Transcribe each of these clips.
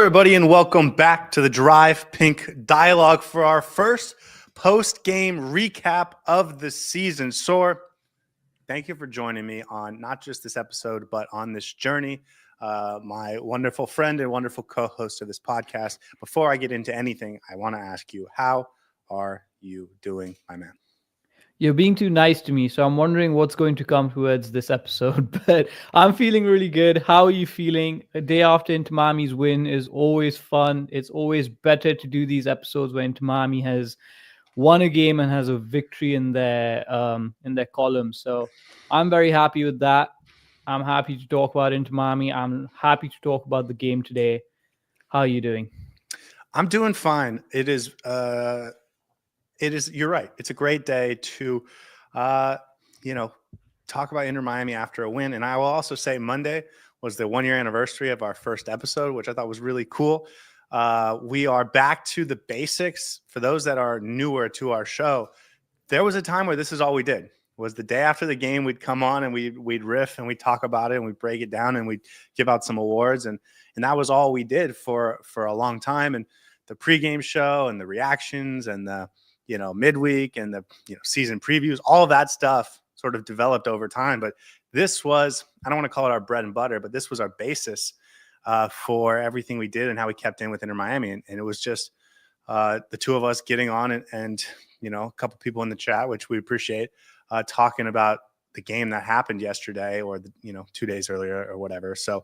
everybody, and welcome back to the Drive Pink Dialogue for our first post-game recap of the season. Saur, thank you for joining me on not just this episode, but on this journey. My wonderful friend and wonderful co-host of this podcast. Before I get into anything, I want to ask you, how are you doing, my man? You're being too nice to me, so I'm wondering what's going to come towards this episode. But I'm feeling really good. How are you feeling? A day after Inter Miami's win is always fun. It's always better to do these episodes where Inter Miami has won a game and has a victory in their column. So I'm very happy with that. I'm happy to talk about Inter Miami. I'm happy to talk about the game today. How are you doing? I'm doing fine. It is, you're right. It's a great day to, talk about Inter Miami after a win. And I will also say Monday was the 1-year anniversary of our first episode, which I thought was really cool. We are back to the basics. For those that are newer to our show, there was a time where this is all we did. Was the day after the game, we'd come on and we'd riff and we'd talk about it and we'd break it down and we'd give out some awards. And that was all we did for a long time. And the pregame show and the reactions and the midweek and the season previews, all of that stuff sort of developed over time. But this was, I don't want to call it our bread and butter, but this was our basis for everything we did and how we kept in with Inter Miami. And it was just the two of us getting on and a couple people in the chat, which we appreciate, talking about the game that happened yesterday or 2 days earlier or whatever. So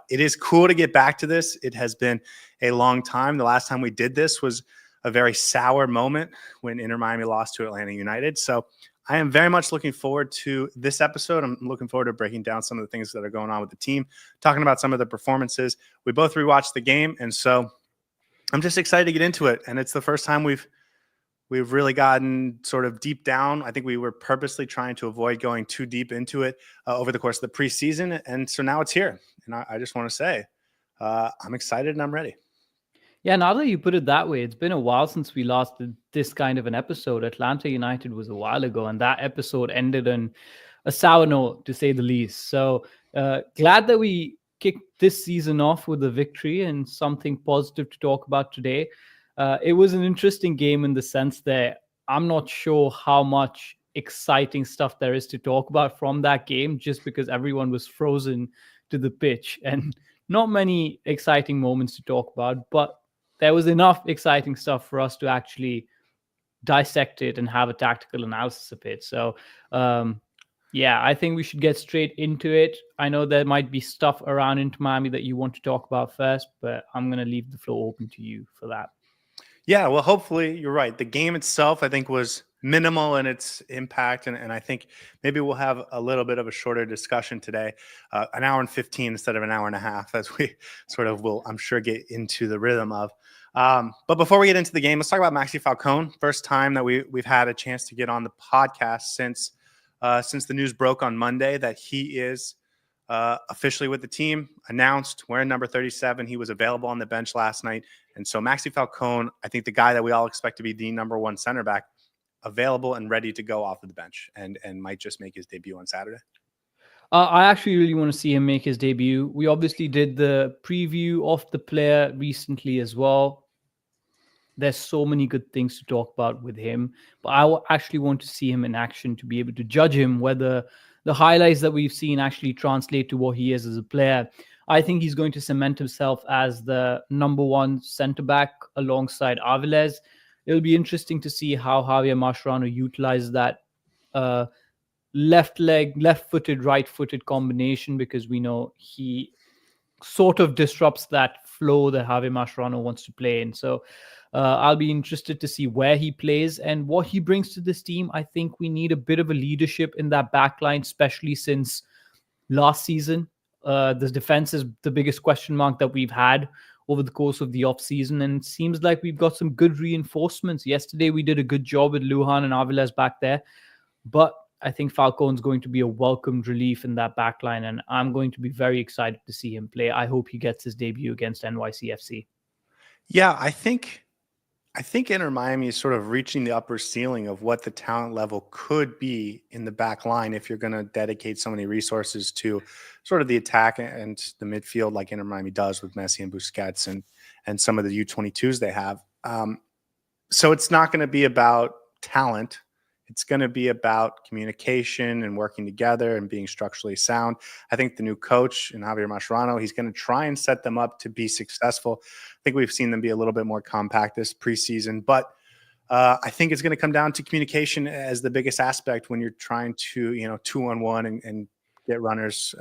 it is cool to get back to this. It has been a long time. The last time we did this was a very sour moment when Inter Miami lost to Atlanta United. So I am very much looking forward to this episode. I'm looking forward to breaking down some of the things that are going on with the team, talking about some of the performances. We both rewatched the game, and so I'm just excited to get into it. And it's the first time we've really gotten sort of deep down. I think we were purposely trying to avoid going too deep into it over the course of the preseason. And so now it's here. And I just want to say I'm excited and I'm ready. Yeah, now that you put it that way, it's been a while since we last did this kind of an episode. Atlanta United was a while ago, and that episode ended on a sour note, to say the least. So glad that we kicked this season off with a victory and something positive to talk about today. It was an interesting game in the sense that I'm not sure how much exciting stuff there is to talk about from that game, just because everyone was frozen to the pitch and not many exciting moments to talk about. But there was enough exciting stuff for us to actually dissect it and have a tactical analysis of it. So, I think we should get straight into it. I know there might be stuff around Inter Miami that you want to talk about first, but I'm going to leave the floor open to you for that. Yeah, well, hopefully you're right. The game itself, I think, was minimal in its impact. And I think maybe we'll have a little bit of a shorter discussion today, an hour and 15 instead of an hour and a half, as we sort of will, I'm sure, get into the rhythm of. But before we get into the game, let's talk about Maxi Falcone. First time that we've had a chance to get on the podcast since the news broke on Monday that he is officially with the team, announced, wearing number 37. He was available on the bench last night. And so Maxi Falcone, I think the guy that we all expect to be the number one center back, available and ready to go off of the bench and might just make his debut on Saturday. I actually really want to see him make his debut. We obviously did the preview of the player recently as well. There's so many good things to talk about with him, but I actually want to see him in action to be able to judge him, whether the highlights that we've seen actually translate to what he is as a player. I think he's going to cement himself as the number one center back alongside Avilés. It'll be interesting to see how Javier Mascherano utilizes that left-footed, right-footed combination, because we know he sort of disrupts that flow that Javier Mascherano wants to play in. So I'll be interested to see where he plays and what he brings to this team. I think we need a bit of a leadership in that back line, especially since last season. The defense is the biggest question mark that we've had over the course of the offseason, and it seems like we've got some good reinforcements. Yesterday, we did a good job with Lujan and Avilés back there, but I think Falcone's going to be a welcomed relief in that back line, and I'm going to be very excited to see him play. I hope he gets his debut against NYCFC. Yeah, I think I think Inter Miami is sort of reaching the upper ceiling of what the talent level could be in the back line if you're going to dedicate so many resources to sort of the attack and the midfield, like Inter Miami does with Messi and Busquets and some of the U22s they have. So it's not going to be about talent. It's going to be about communication and working together and being structurally sound. I think the new coach in Javier Mascherano, he's going to try and set them up to be successful. I think we've seen them be a little bit more compact this preseason, but I think it's going to come down to communication as the biggest aspect when you're trying to, 2-on-1 and get runners,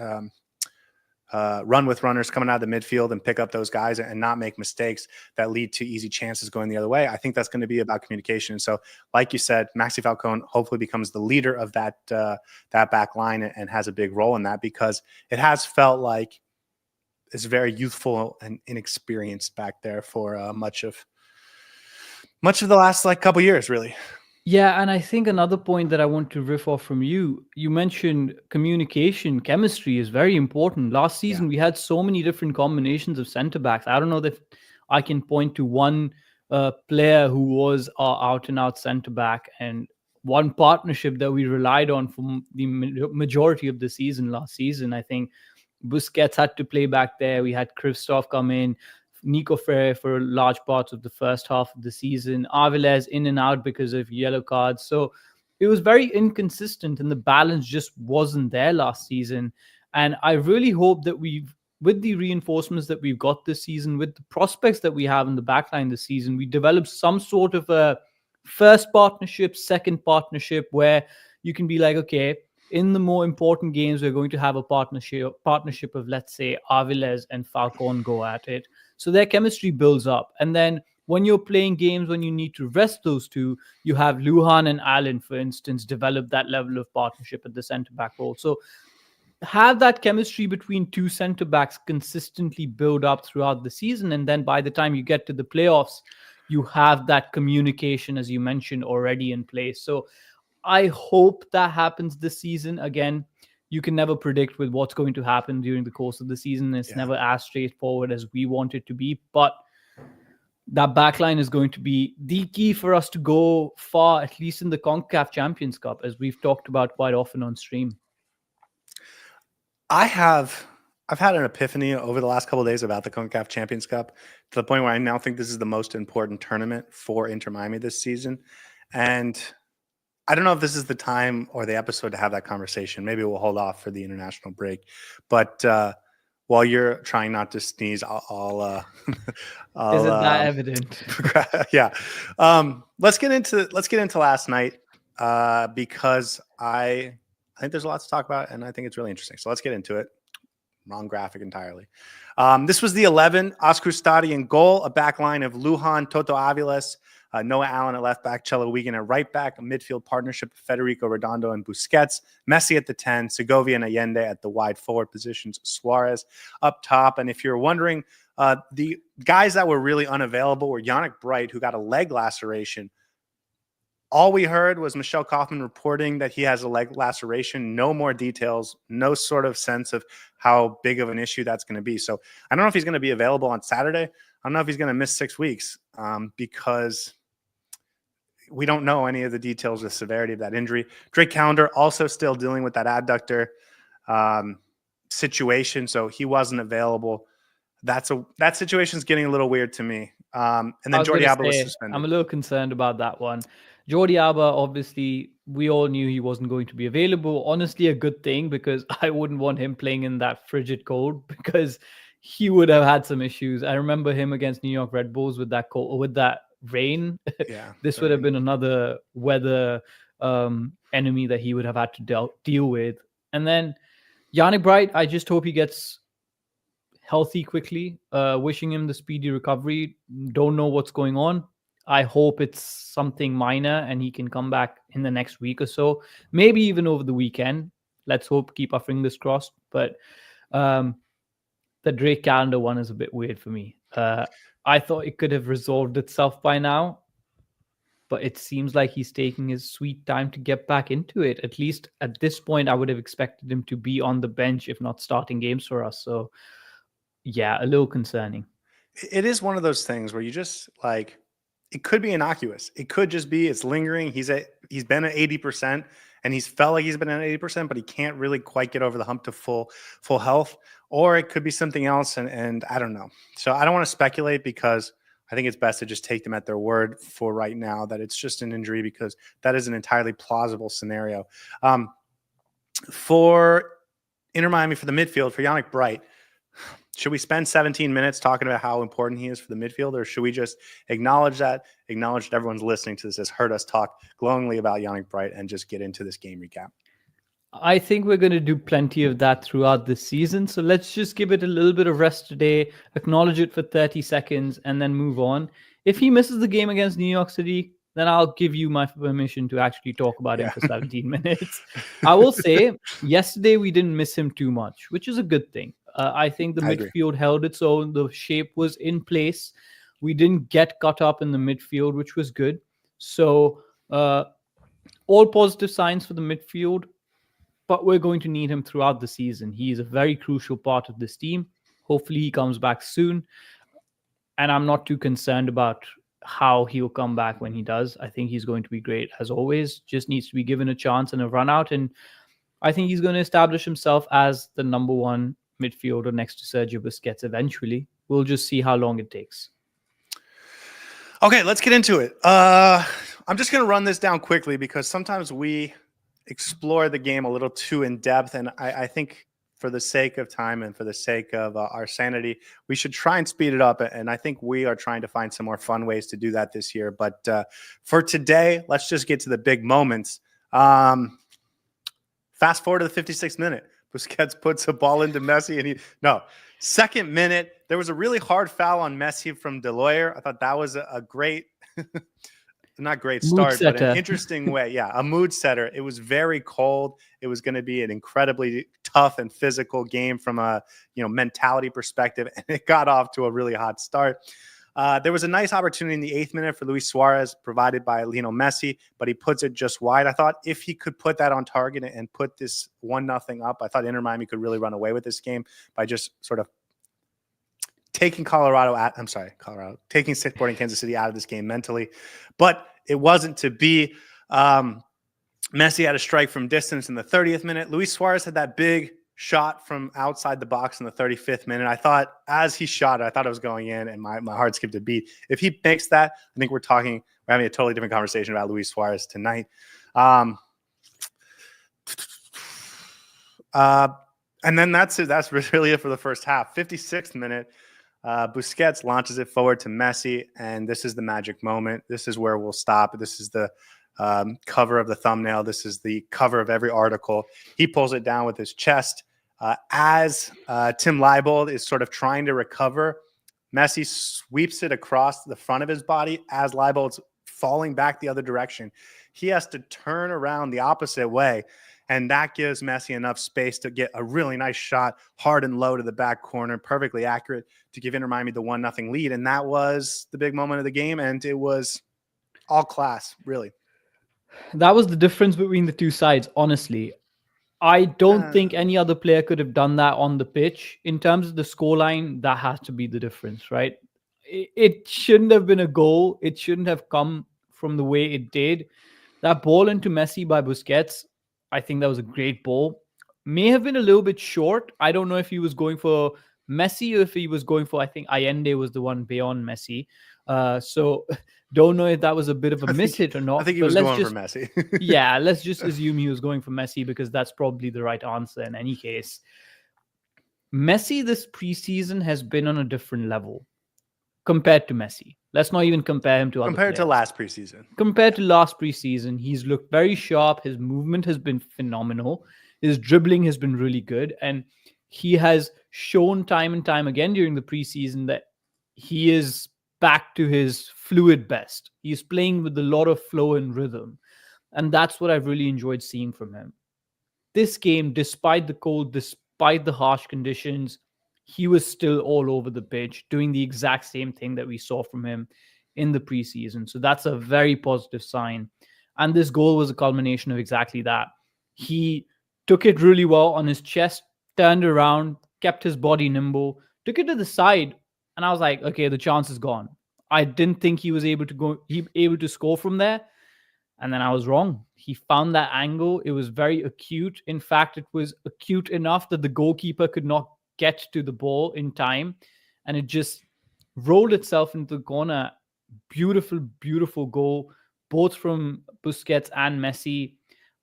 run with runners coming out of the midfield and pick up those guys and not make mistakes that lead to easy chances going the other way. I think that's going to be about communication. And so, like you said, Maxi Falcone hopefully becomes the leader of that back line and has a big role in that, because it has felt like it's very youthful and inexperienced back there for much of the last couple years, really. Yeah, and I think another point that I want to riff off from you, you mentioned communication, chemistry is very important. Last season, we had so many different combinations of center backs. I don't know if I can point to one player who was our out and out center back and one partnership that we relied on for the majority of the season last season. I think Busquets had to play back there. We had Kristoff come in, Nico Ferre for large parts of the first half of the season, Aviles in and out because of yellow cards. So it was very inconsistent and the balance just wasn't there last season. And I really hope that with the reinforcements that we've got this season, with the prospects that we have in the backline this season, we develop some sort of a first partnership, second partnership where you can be like, okay, in the more important games, we're going to have a partnership of, let's say, Aviles and Falcon go at it. So their chemistry builds up. And then when you're playing games, when you need to rest those two, you have Lujan and Allen, for instance, develop that level of partnership at the center-back role. So have that chemistry between two center-backs consistently build up throughout the season. And then by the time you get to the playoffs, you have that communication, as you mentioned, already in place. So I hope that happens this season. Again, you can never predict with what's going to happen during the course of the season. It's never as straightforward as we want it to be, but that backline is going to be the key for us to go far, at least in the CONCACAF Champions Cup, as we've talked about quite often on stream. I've had an epiphany over the last couple of days about the CONCACAF Champions Cup, to the point where I now think this is the most important tournament for Inter Miami this season. And I don't know if this is the time or the episode to have that conversation. Maybe we'll hold off for the international break. But while you're trying not to sneeze, I'll Isn't that evident? Yeah. Let's get into last night because I think there's a lot to talk about, and I think it's really interesting. So let's get into it. Wrong graphic entirely. This was the 11. Oscar Stadi in goal, a back line of Lujan, Toto Aviles, Noah Allen at left back, Chelo Wigan at right back, a midfield partnership of Federico Redondo and Busquets, Messi at the 10, Segovia and Allende at the wide forward positions, Suárez up top. And if you're wondering, the guys that were really unavailable were Yannick Bright, who got a leg laceration. All we heard was Michelle Kaufman reporting that he has a leg laceration. No more details, no sort of sense of how big of an issue that's going to be. So I don't know if he's going to be available on Saturday. I don't know if he's going to miss 6 weeks because we don't know any of the details of the severity of that injury. Drake Callender also still dealing with that adductor situation, so he wasn't available. That situation's getting a little weird to me. And then Jordi Alba was suspended. I'm a little concerned about that one. Jordi Alba, obviously, we all knew he wasn't going to be available. Honestly, a good thing, because I wouldn't want him playing in that frigid cold, because he would have had some issues. I remember him against New York Red Bulls with that cold, with that rain. Yeah, this would have been another weather enemy that he would have had to deal with. And then Yannick Bright, I just hope he gets healthy quickly. Wishing him the speedy recovery. Don't know what's going on. I hope it's something minor and he can come back in the next week or so, maybe even over the weekend. Let's hope, keep our fingers crossed. But the Drake Callender one is a bit weird for me. I thought it could have resolved itself by now, but it seems like he's taking his sweet time to get back into it. At least at this point, I would have expected him to be on the bench, if not starting games for us. So yeah, a little concerning. It is one of those things where you just it could be innocuous. It could just be it's lingering. He's been at 80%, and he's felt like he's been at 80%, but he can't really quite get over the hump to full health. Or it could be something else, and I don't know. So I don't want to speculate, because I think it's best to just take them at their word for right now that it's just an injury, because that is an entirely plausible scenario. For Inter Miami, for the midfield, for Yannick Bright, should we spend 17 minutes talking about how important he is for the midfield, or should we just acknowledge that everyone's listening to this has heard us talk glowingly about Yannick Bright and just get into this game recap? I think we're going to do plenty of that throughout this season. So let's just give it a little bit of rest today, acknowledge it for 30 seconds, and then move on. If he misses the game against New York City, then I'll give you my permission to actually talk about him for 17 minutes. I will say, yesterday we didn't miss him too much, which is a good thing. I think the midfield held its own. The shape was in place. We didn't get caught up in the midfield, which was good. So all positive signs for the midfield, but we're going to need him throughout the season. He is a very crucial part of this team. Hopefully he comes back soon. And I'm not too concerned about how he'll come back when he does. I think he's going to be great as always. Just needs to be given a chance and a run out. And I think he's going to establish himself as the number one midfielder next to Sergio Busquets eventually. We'll just see how long it takes. Okay, let's get into it. I'm just going to run this down quickly, because sometimes we explore the game a little too in depth. And I think for the sake of time and for the sake of our sanity, we should try and speed it up. And I think we are trying to find some more fun ways to do that this year. But for today, let's just get to the big moments. Fast forward to the 56th minute. Busquets puts a ball into Messi, and second minute, there was a really hard foul on Messi from De Loyer. I thought that was a great, not great start, but an interesting way. Yeah, a mood setter. It was very cold. It was going to be an incredibly tough and physical game from a mentality perspective, and it got off to a really hot start. There was a nice opportunity in the 8th minute for Luis Suárez, provided by Lionel Messi, but he puts it just wide. I thought if he could put that on target and put this 1-0 up, I thought Inter Miami could really run away with this game by just sort of taking taking Sporting Kansas City out of this game mentally. But it wasn't to be. Messi had a strike from distance in the 30th minute. Luis Suárez had that big shot from outside the box in the 35th minute. I thought as he shot it, I thought it was going in, and my heart skipped a beat. If he makes that, I think we're having a totally different conversation about Luis Suárez tonight. And then that's it. That's really it for the first half. 56th minute, Busquets launches it forward to Messi, and this is the magic moment. This is where we'll stop. This is the cover of the thumbnail. This is the cover of every article. He pulls it down with his chest. As Tim Leibold is sort of trying to recover, Messi sweeps it across the front of his body as Leibold's falling back the other direction. He has to turn around the opposite way, and that gives Messi enough space to get a really nice shot, hard and low to the back corner, perfectly accurate to give Inter Miami the 1-0 lead. And that was the big moment of the game, and it was all class, really. That was the difference between the two sides, honestly. I don't think any other player could have done that on the pitch. In terms of the scoreline, that has to be the difference, right? It shouldn't have been a goal. It shouldn't have come from the way it did. That ball into Messi by Busquets, I think that was a great ball. May have been a little bit short. I don't know if he was going for Messi or if he was going for, I think Allende was the one beyond Messi. So don't know if that was a bit of a mishit or not. I think he was going for Messi. Yeah, let's just assume he was going for Messi because that's probably the right answer in any case. Messi this preseason has been on a different level compared to Messi. Let's not even compare him to other players. To last preseason. Compared to last preseason, he's looked very sharp. His movement has been phenomenal. His dribbling has been really good. And he has shown time and time again during the preseason that he is back to his fluid best. He's playing with a lot of flow and rhythm. And that's what I've really enjoyed seeing from him. This game, despite the cold, despite the harsh conditions, he was still all over the pitch, doing the exact same thing that we saw from him in the preseason. So that's a very positive sign. And this goal was a culmination of exactly that. He took it really well on his chest, turned around, kept his body nimble, took it to the side, and I was like, okay, the chance is gone. I didn't think he was able to score from there. And then I was wrong. He found that angle. It was very acute. In fact, it was acute enough that the goalkeeper could not get to the ball in time. And it just rolled itself into the corner. Beautiful, beautiful goal, both from Busquets and Messi.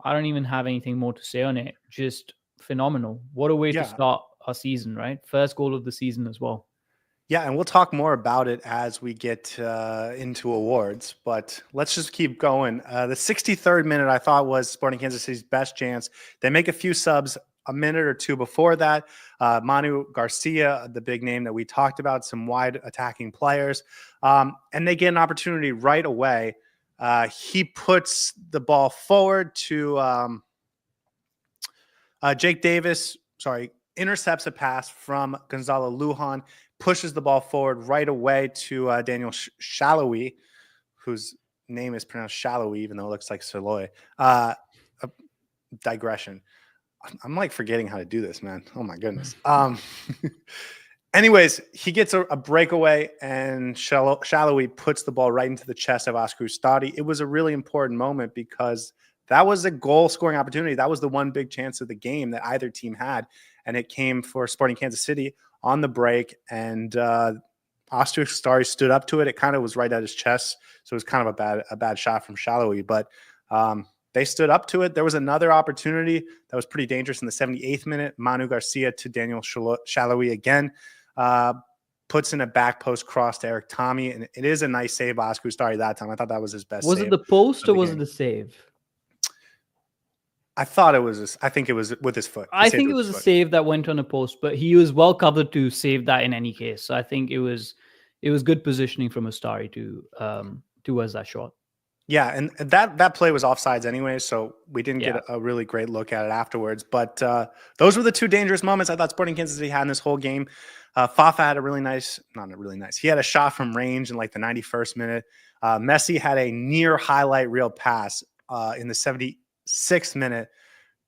I don't even have anything more to say on it. Just phenomenal. What a way to start our season, right? First goal of the season as well. Yeah, and we'll talk more about it as we get into awards, but let's just keep going. The 63rd minute, I thought, was Sporting Kansas City's best chance. They make a few subs a minute or two before that. Manu Garcia, the big name that we talked about, some wide attacking players, and they get an opportunity right away. He puts the ball forward to Jake Davis, intercepts a pass from Gonzalo Lujan, pushes the ball forward right away to Daniel Shallowy, whose name is pronounced Shallowy, even though it looks like Saloy. Digression. I'm like forgetting how to do this, man. Oh my goodness. Anyways, he gets a breakaway, and Shallowy puts the ball right into the chest of Oscar Ustadi. It was a really important moment because that was a goal-scoring opportunity. That was the one big chance of the game that either team had, and it came for Sporting Kansas City on the break, and Oscar Ustadi stood up to it. It kind of was right at his chest, so it was kind of a bad shot from Shallowy, but they stood up to it. There was another opportunity that was pretty dangerous in the 78th minute. Manu Garcia to Daniel Shallowy again. Puts in a back post cross to Eric Tommy, and it is a nice save by Oscar Ustadi that time. I thought that was his best Was save. it the post or was it the save? I thought it was. I think it was with his foot. I think it was a save that went on a post, but he was well covered to save that in any case. So I think it was good positioning from Ustadi towards that shot. Yeah, and that play was offsides anyway, so we didn't get a really great look at it afterwards. But those were the two dangerous moments I thought Sporting Kansas City had in this whole game. Fafa had he had a shot from range in like the 91st minute. Messi had a near highlight reel pass in the 76th minute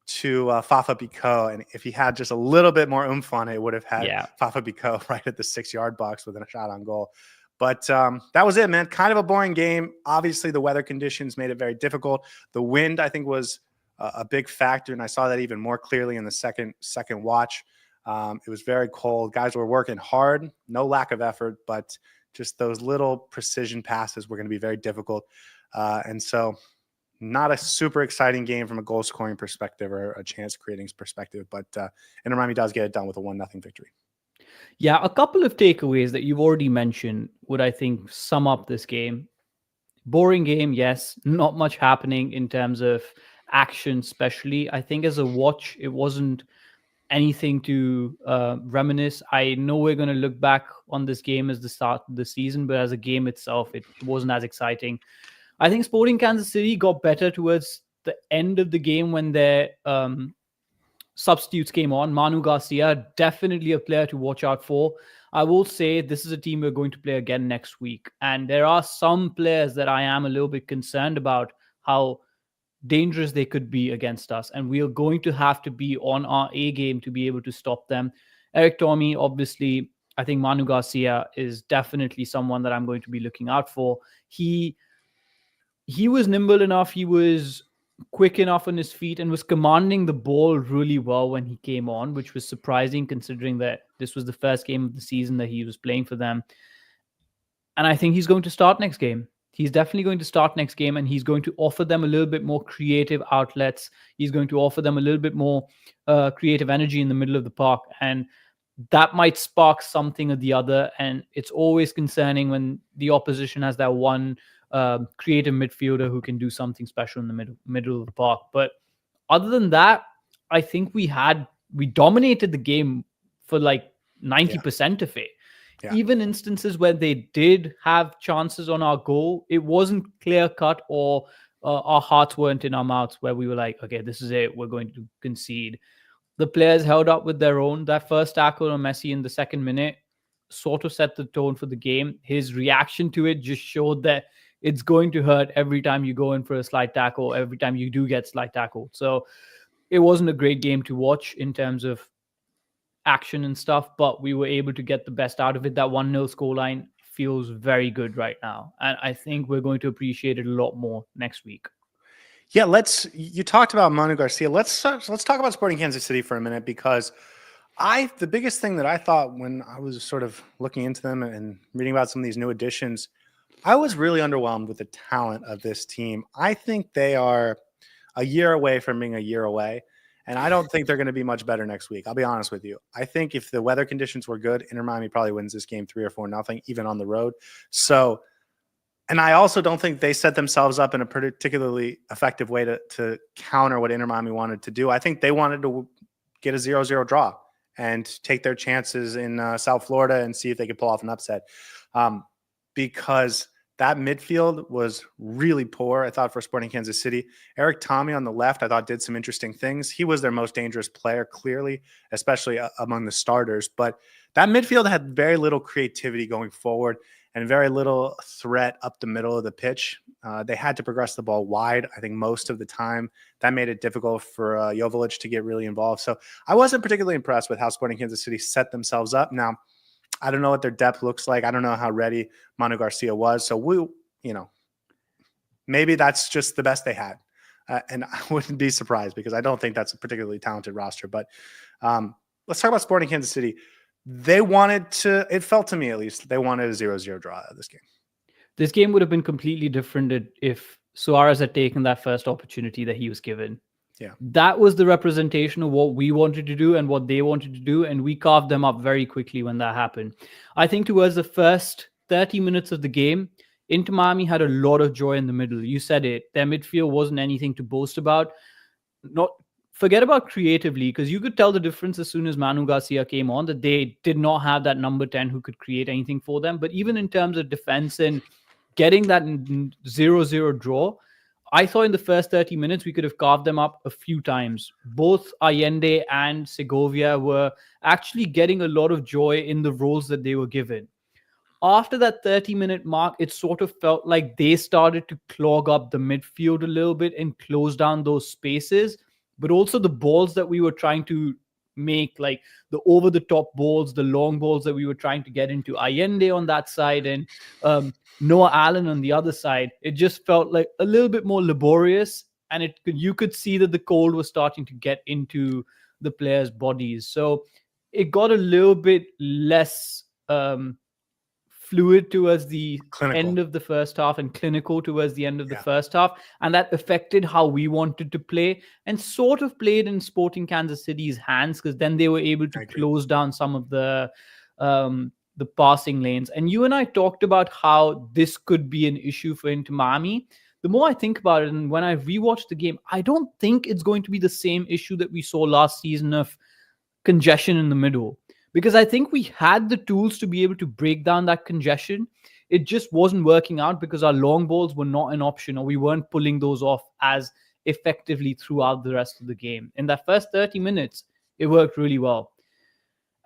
to Fafa Bicot, and if he had just a little bit more oomph on it, it would have had Fafa Bicot right at the 6-yard box with a shot on goal. But that was it, man. Kind of a boring game. Obviously, the weather conditions made it very difficult. The wind, I think, was a big factor, and I saw that even more clearly in the second watch. It was very cold. Guys were working hard, no lack of effort, but just those little precision passes were going to be very difficult. And so not a super exciting game from a goal scoring perspective or a chance creating perspective, but Inter Miami does get it done with a 1-0 victory. Yeah, a couple of takeaways that you've already mentioned would, I think, sum up this game. Boring game, yes. Not much happening in terms of action, especially. I think as a watch, it wasn't anything to reminisce. I know we're going to look back on this game as the start of the season, but as a game itself, it wasn't as exciting. I think Sporting Kansas City got better towards the end of the game when their substitutes came on. Manu Garcia, definitely a player to watch out for. I will say this is a team we're going to play again next week. And there are some players that I am a little bit concerned about how dangerous they could be against us. And we are going to have to be on our A game to be able to stop them. Eric Tommy, obviously, I think Manu Garcia is definitely someone that I'm going to be looking out for. He was nimble enough. He was quick enough on his feet and was commanding the ball really well when he came on, which was surprising considering that this was the first game of the season that he was playing for them. And I think he's going to start next game. He's definitely going to start next game, and he's going to offer them a little bit more creative outlets. He's going to offer them a little bit more creative energy in the middle of the park. And that might spark something or the other. And it's always concerning when the opposition has that one creative midfielder who can do something special in the middle of the park. But other than that, I think we dominated the game for like 90% of it. Yeah. Even instances where they did have chances on our goal, it wasn't clear cut or our hearts weren't in our mouths where we were like, okay, this is it, we're going to concede. The players held up with their own. That first tackle on Messi in the second minute sort of set the tone for the game. His reaction to it just showed that it's going to hurt every time you go in for a slide tackle, every time you do get slide tackle. So it wasn't a great game to watch in terms of action and stuff, but we were able to get the best out of it. That 1-0 scoreline feels very good right now. And I think we're going to appreciate it a lot more next week. Yeah, you talked about Manu Garcia. Let's talk about Sporting Kansas City for a minute, because the biggest thing that I thought when I was sort of looking into them and reading about some of these new additions, I was really underwhelmed with the talent of this team. I think they are a year away from being a year away, and I don't think they're going to be much better next week. I'll be honest with you. I think if the weather conditions were good, Inter Miami probably wins this game 3 or 4-0, even on the road. So, and I also don't think they set themselves up in a particularly effective way to counter what Inter Miami wanted to do. I think they wanted to get a 0-0 draw and take their chances in South Florida and see if they could pull off an upset. Because that midfield was really poor, I thought, for Sporting Kansas City. Eric Tommy on the left, I thought, did some interesting things. He was their most dangerous player, clearly, especially among the starters. But that midfield had very little creativity going forward and very little threat up the middle of the pitch. They had to progress the ball wide, I think, most of the time. That made it difficult for Joveljic to get really involved. So I wasn't particularly impressed with how Sporting Kansas City set themselves up. Now, I don't know what their depth looks like. I don't know how ready Manu Garcia was. So maybe that's just the best they had. And I wouldn't be surprised, because I don't think that's a particularly talented roster. But let's talk about Sporting Kansas City. It felt to me at least, they wanted a 0-0 draw out of this game. This game would have been completely different if Suárez had taken that first opportunity that he was given. Yeah. That was the representation of what we wanted to do and what they wanted to do, and we carved them up very quickly when that happened. I think towards the first 30 minutes of the game, Inter Miami had a lot of joy in the middle. You said it. Their midfield wasn't anything to boast about. Forget about creatively, because you could tell the difference as soon as Manu Garcia came on, that they did not have that number 10 who could create anything for them. But even in terms of defense and getting that 0-0 draw, I thought in the first 30 minutes, we could have carved them up a few times. Both Allende and Segovia were actually getting a lot of joy in the roles that they were given. After that 30-minute mark, it sort of felt like they started to clog up the midfield a little bit and close down those spaces. But also the balls that we were trying to make, like the over-the-top balls, the long balls that we were trying to get into Allende on that side and Noah Allen on the other side, it just felt like a little bit more laborious, and you could see that the cold was starting to get into the players' bodies. So it got a little bit less fluid towards the end of the first half and clinical towards the end of the first half. And that affected how we wanted to play, and sort of played in Sporting Kansas City's hands, because then they were able to close down some of the passing lanes. And you and I talked about how this could be an issue for Inter Miami. The more I think about it, and when I rewatched the game, I don't think it's going to be the same issue that we saw last season of congestion in the middle. Because I think we had the tools to be able to break down that congestion. It just wasn't working out because our long balls were not an option, or we weren't pulling those off as effectively throughout the rest of the game. In that first 30 minutes, it worked really well.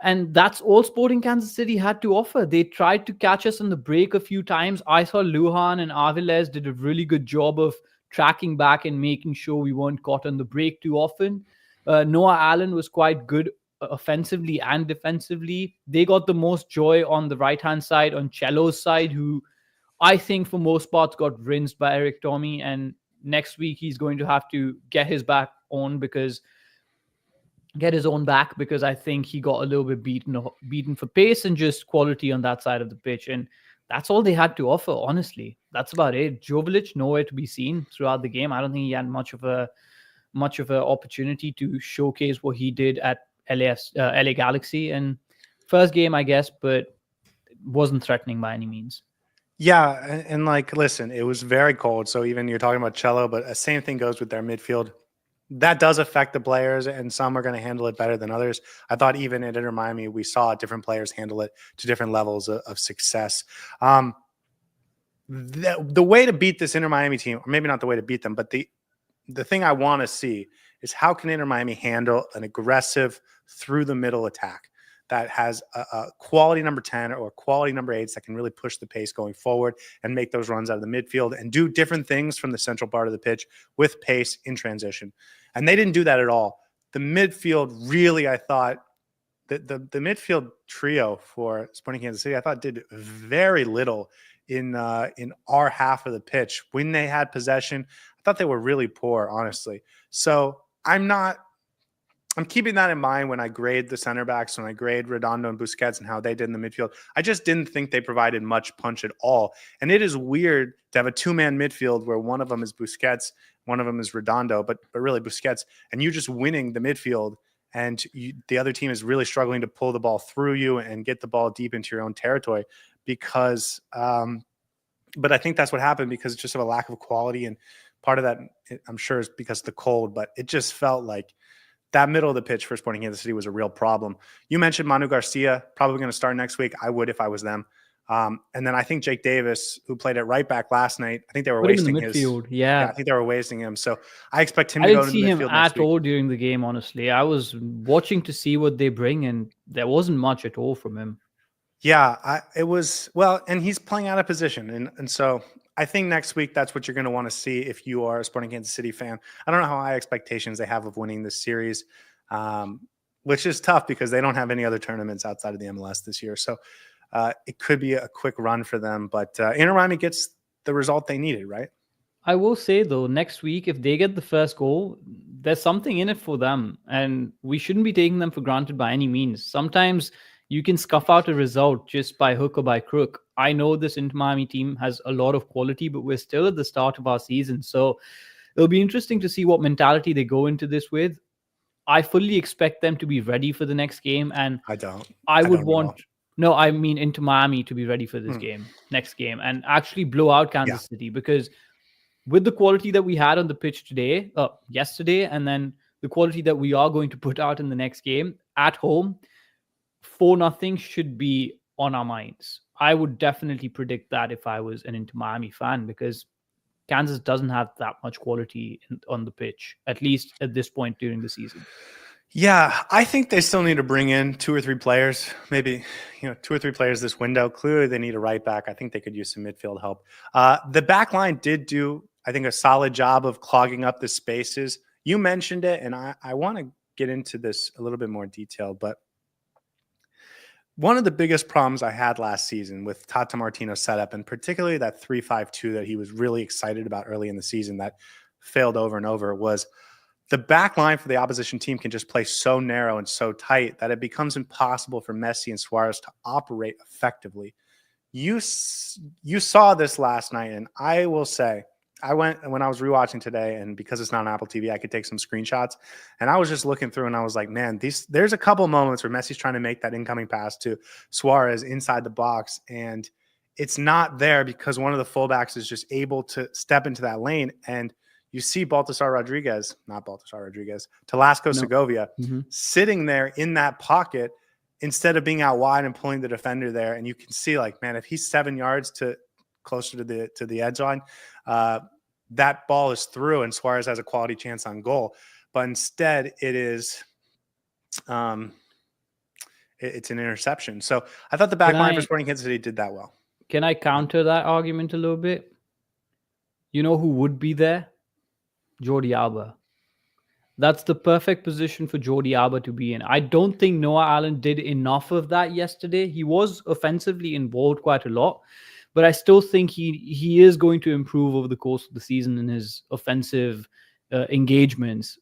And that's all Sporting Kansas City had to offer. They tried to catch us on the break a few times. I thought Lujan and Aviles did a really good job of tracking back and making sure we weren't caught on the break too often. Noah Allen was quite good offensively and defensively. They got the most joy on the right-hand side, on Cello's side, who I think for most parts got rinsed by Eric Tommy. And next week, he's going to have to get his own back, because I think he got a little bit beaten for pace and just quality on that side of the pitch. And that's all they had to offer, honestly. That's about it. Joveljic, nowhere to be seen throughout the game. I don't think he had much of a opportunity to showcase what he did at LA Galaxy. And first game, I guess, but wasn't threatening by any means. Yeah, and like, listen, it was very cold. So even you're talking about Cello, but the same thing goes with their midfield. That does affect the players, and some are going to handle it better than others. I thought even at Inter Miami, we saw different players handle it to different levels of success. The way to beat this Inter Miami team, or maybe not the way to beat them, but the thing I want to see is how can Inter Miami handle an aggressive through the middle attack that has a quality number 10 or quality number 8 that can really push the pace going forward and make those runs out of the midfield and do different things from the central part of the pitch with pace in transition. And they didn't do that at all. The midfield really, I thought, the midfield trio for Sporting Kansas City, I thought did very little in our half of the pitch when they had possession. I thought they were really poor, honestly. So I'm keeping that in mind when I grade the center backs, when I grade Redondo and Busquets and how they did in the midfield. I just didn't think they provided much punch at all. And it is weird to have a two-man midfield where one of them is Busquets, one of them is Redondo, but really Busquets, and you just winning the midfield, and the other team is really struggling to pull the ball through you and get the ball deep into your own territory because but I think that's what happened because it's just of a lack of quality. And part of that, I'm sure, is because of the cold, but it just felt like that middle of the pitch for Sporting Kansas City was a real problem. You mentioned Manu Garcia, probably going to start next week. I would if I was them. And then I think Jake Davis, who played at right back last night, I think they were wasting his midfield. Yeah, I think they were wasting him. So I expect him I to go didn't to the see midfield him next at week. all during the game, honestly. I was watching to see what they bring, and there wasn't much at all from him. Yeah, it was well, and he's playing out of position, and so I think next week that's what you're going to want to see if you are a Sporting Kansas City fan. I don't know how high expectations they have of winning this series, which is tough because they don't have any other tournaments outside of the MLS this year. So it could be a quick run for them, but Inter Miami gets the result they needed, right? I will say, though, next week, if they get the first goal, there's something in it for them. And we shouldn't be taking them for granted by any means. Sometimes you can scuff out a result just by hook or by crook. I know this Inter Miami team has a lot of quality, but we're still at the start of our season. So it'll be interesting to see what mentality they go into this with. I fully expect them to be ready for the next game. And I would want... No, I mean Inter Miami to be ready for this next game, and actually blow out Kansas City, because with the quality that we had on the pitch yesterday, and then the quality that we are going to put out in the next game at home, 4-0 should be on our minds. I would definitely predict that if I was an Inter Miami fan, because Kansas doesn't have that much quality on the pitch, at least at this point during the season. Yeah, I think they still need to bring in 2 or 3 players, maybe 2 or 3 players this window. Clearly, they need a right back. I think they could use some midfield help. The back line did do, I think, a solid job of clogging up the spaces. You mentioned it, and I want to get into this a little bit more detail, but one of the biggest problems I had last season with Tata Martino's setup, and particularly that 3-5-2 that he was really excited about early in the season that failed over and over, was the back line for the opposition team can just play so narrow and so tight that it becomes impossible for Messi and Suárez to operate effectively. You saw this last night, and I will say, when I was rewatching today, and because it's not on Apple TV, I could take some screenshots, and I was just looking through, and I was like, man, there's a couple moments where Messi's trying to make that incoming pass to Suárez inside the box, and it's not there because one of the fullbacks is just able to step into that lane, and you see Talasco Segovia sitting there in that pocket instead of being out wide and pulling the defender there. And you can see, like, man, if he's 7 yards closer to the edge line, that ball is through and Suárez has a quality chance on goal. But instead it is it's an interception. So I thought the back line for Sporting Kansas City did that well. Can I counter that argument a little bit? You know who would be there? Jordi Alba. That's the perfect position for Jordi Alba to be in. I don't think Noah Allen did enough of that yesterday. He was offensively involved quite a lot, but I still think he is going to improve over the course of the season in his offensive engagements.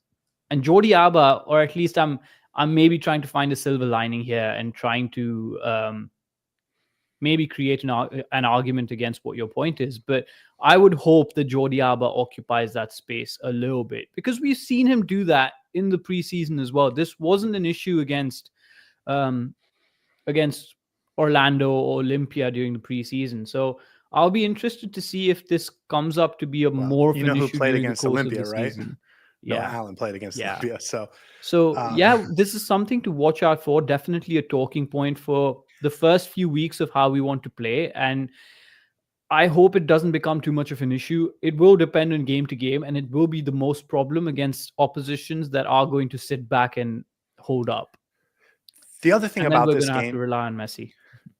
And Jordi Alba, or at least I'm maybe trying to find a silver lining here and trying to maybe create an argument against what your point is, but I would hope that Jordi Alba occupies that space a little bit, because we've seen him do that in the preseason as well. This wasn't an issue against Orlando or Olympia during the preseason. So I'll be interested to see if this comes up to be more of an issue played during against the course Olympia, of the right? season. Yeah, Allen played against Olympia. So this is something to watch out for. Definitely a talking point for the first few weeks of how we want to play. And I hope it doesn't become too much of an issue. It will depend on game to game, and it will be the most problem against oppositions that are going to sit back and hold up. The other thing about this game, have to rely on Messi.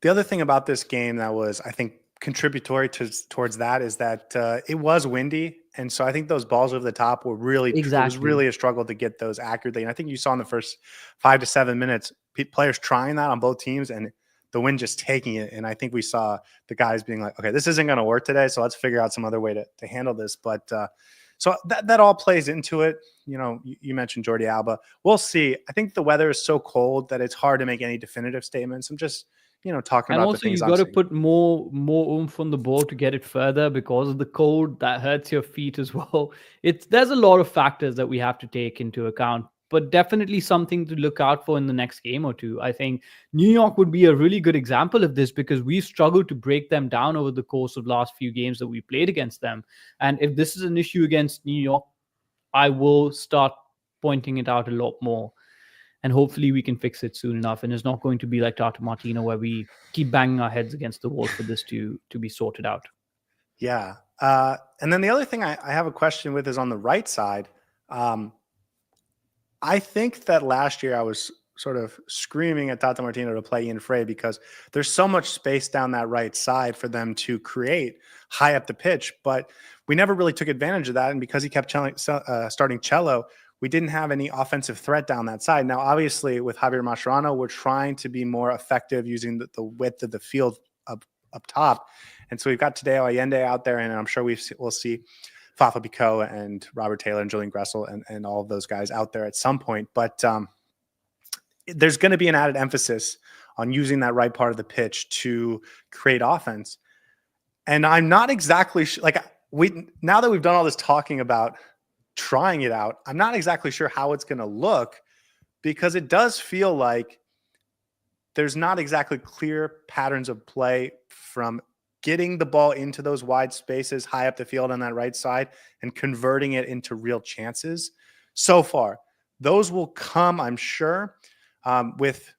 The other thing about this game that was, I think, contributory towards that is that it was windy, and so I think those balls over the top were really it was really a struggle to get those accurately. And I think you saw in the first 5 to 7 minutes, players trying that on both teams and the wind just taking it. And I think we saw the guys being like, okay, this isn't going to work today, so let's figure out some other way to handle this. But so that all plays into it. You mentioned Jordi Alba. We'll see. I think the weather is so cold that it's hard to make any definitive statements. I'm just talking And about also, the things you I'm got to seeing. put more oomph on the ball to get it further because of the cold. That hurts your feet as well. There's a lot of factors that we have to take into account, but definitely something to look out for in the next game or two. I think New York would be a really good example of this because we struggled to break them down over the course of last few games that we played against them. And if this is an issue against New York, I will start pointing it out a lot more. And hopefully we can fix it soon enough. And it's not going to be like Tata Martino where we keep banging our heads against the wall for this to be sorted out. Yeah. And then the other thing I have a question with is on the right side. I think that last year I was sort of screaming at Tata Martino to play Ian Frey because there's so much space down that right side for them to create high up the pitch, but we never really took advantage of that. And because he kept starting Cello, we didn't have any offensive threat down that side. Now, obviously, with Javier Mascherano, we're trying to be more effective using the width of the field up top. And so we've got Tadeo Allende out there, and I'm sure we'll see Fafa Pico and Robert Taylor and Julian Gressel and all of those guys out there at some point. But there's going to be an added emphasis on using that right part of the pitch to create offense. And I'm not exactly now that we've done all this talking about trying it out, I'm not exactly sure how it's going to look because it does feel like there's not exactly clear patterns of play from getting the ball into those wide spaces high up the field on that right side and converting it into real chances so far. Those will come, I'm sure, with,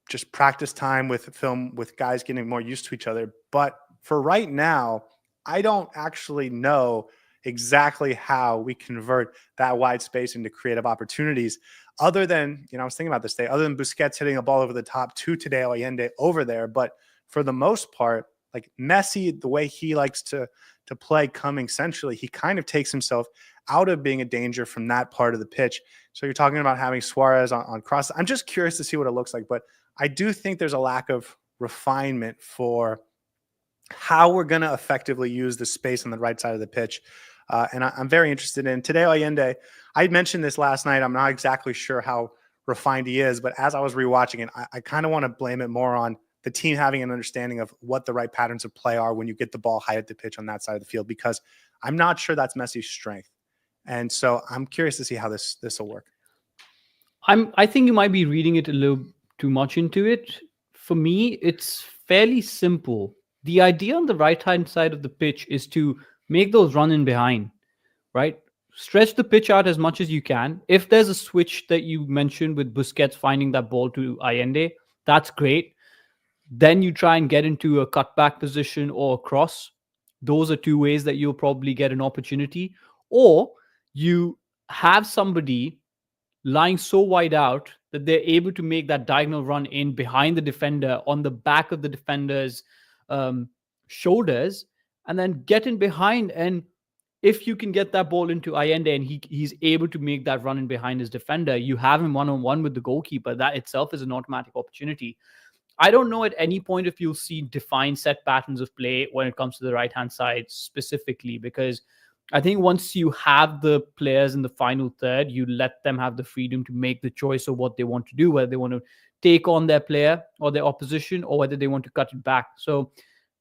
just practice time with film, with guys getting more used to each other. But for right now, I don't actually know exactly how we convert that wide space into creative opportunities other than, I was thinking about this today, other than Busquets hitting a ball over the top to Tadeo Allende over there. But for the most part, like Messi, the way he likes to play coming centrally, he kind of takes himself out of being a danger from that part of the pitch. So you're talking about having Suárez on cross. I'm just curious to see what it looks like, but I do think there's a lack of refinement for how we're going to effectively use the space on the right side of the pitch. And I'm very interested in Tadeo Allende. I mentioned this last night. I'm not exactly sure how refined he is, but as I was rewatching it, I kind of want to blame it more on the team having an understanding of what the right patterns of play are when you get the ball high at the pitch on that side of the field, because I'm not sure that's Messi's strength. And so I'm curious to see how this will work. I think you might be reading it a little too much into it. For me, it's fairly simple. The idea on the right-hand side of the pitch is to make those run in behind, right? Stretch the pitch out as much as you can. If there's a switch that you mentioned with Busquets finding that ball to Allende, that's great. Then you try and get into a cutback position or a cross. Those are two ways that you'll probably get an opportunity. Or you have somebody lying so wide out that they're able to make that diagonal run in behind the defender on the back of the defender's shoulders and then get in behind. And if you can get that ball into Allende and he's able to make that run in behind his defender, you have him one-on-one with the goalkeeper. That itself is an automatic opportunity. I don't know at any point if you'll see defined set patterns of play when it comes to the right-hand side specifically, because I think once you have the players in the final third, you let them have the freedom to make the choice of what they want to do, whether they want to take on their player or their opposition or whether they want to cut it back. So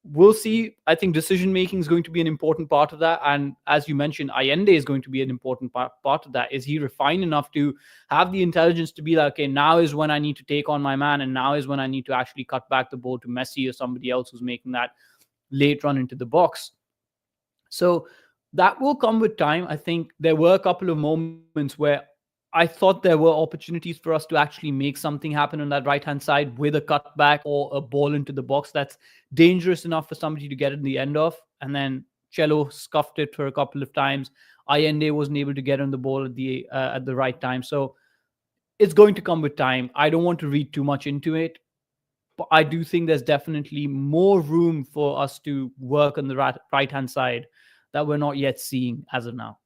we'll see. I think decision-making is going to be an important part of that. And as you mentioned, Allende is going to be an important part of that. Is he refined enough to have the intelligence to be like, okay, now is when I need to take on my man, and now is when I need to actually cut back the ball to Messi or somebody else who's making that late run into the box. So that will come with time. I think there were a couple of moments where I thought there were opportunities for us to actually make something happen on that right-hand side with a cutback or a ball into the box that's dangerous enough for somebody to get in the end of. And then Cello scuffed it for a couple of times. Allende wasn't able to get on the ball at the right time. So it's going to come with time. I don't want to read too much into it, but I do think there's definitely more room for us to work on the right-hand side that we're not yet seeing as of now.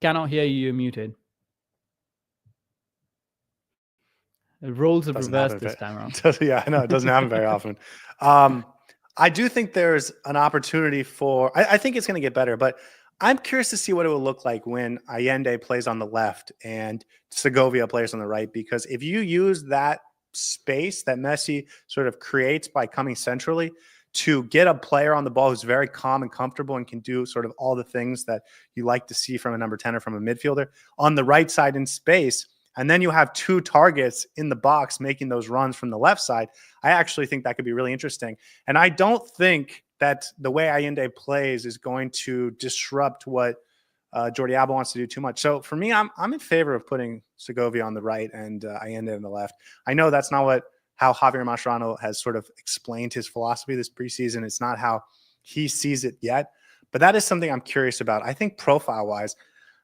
Cannot hear you. You're muted. Roles have Doesn't reversed happen. this time around. Yeah, I know it doesn't happen very often. I do think there's an opportunity for. I think it's going to get better, but I'm curious to see what it will look like when Allende plays on the left and Segovia plays on the right. Because if you use that space that Messi sort of creates by coming centrally to get a player on the ball who's very calm and comfortable and can do sort of all the things that you like to see from a number 10 or from a midfielder on the right side in space, and then you have two targets in the box making those runs from the left side, I actually think that could be really interesting. And I don't think that the way Allende plays is going to disrupt what Jordi Alba wants to do too much. So for me, I'm in favor of putting Segovia on the right and Allende on the left. I know that's not how Javier Mascherano has sort of explained his philosophy this preseason. It's not how he sees it yet, but that is something I'm curious about. I think profile-wise,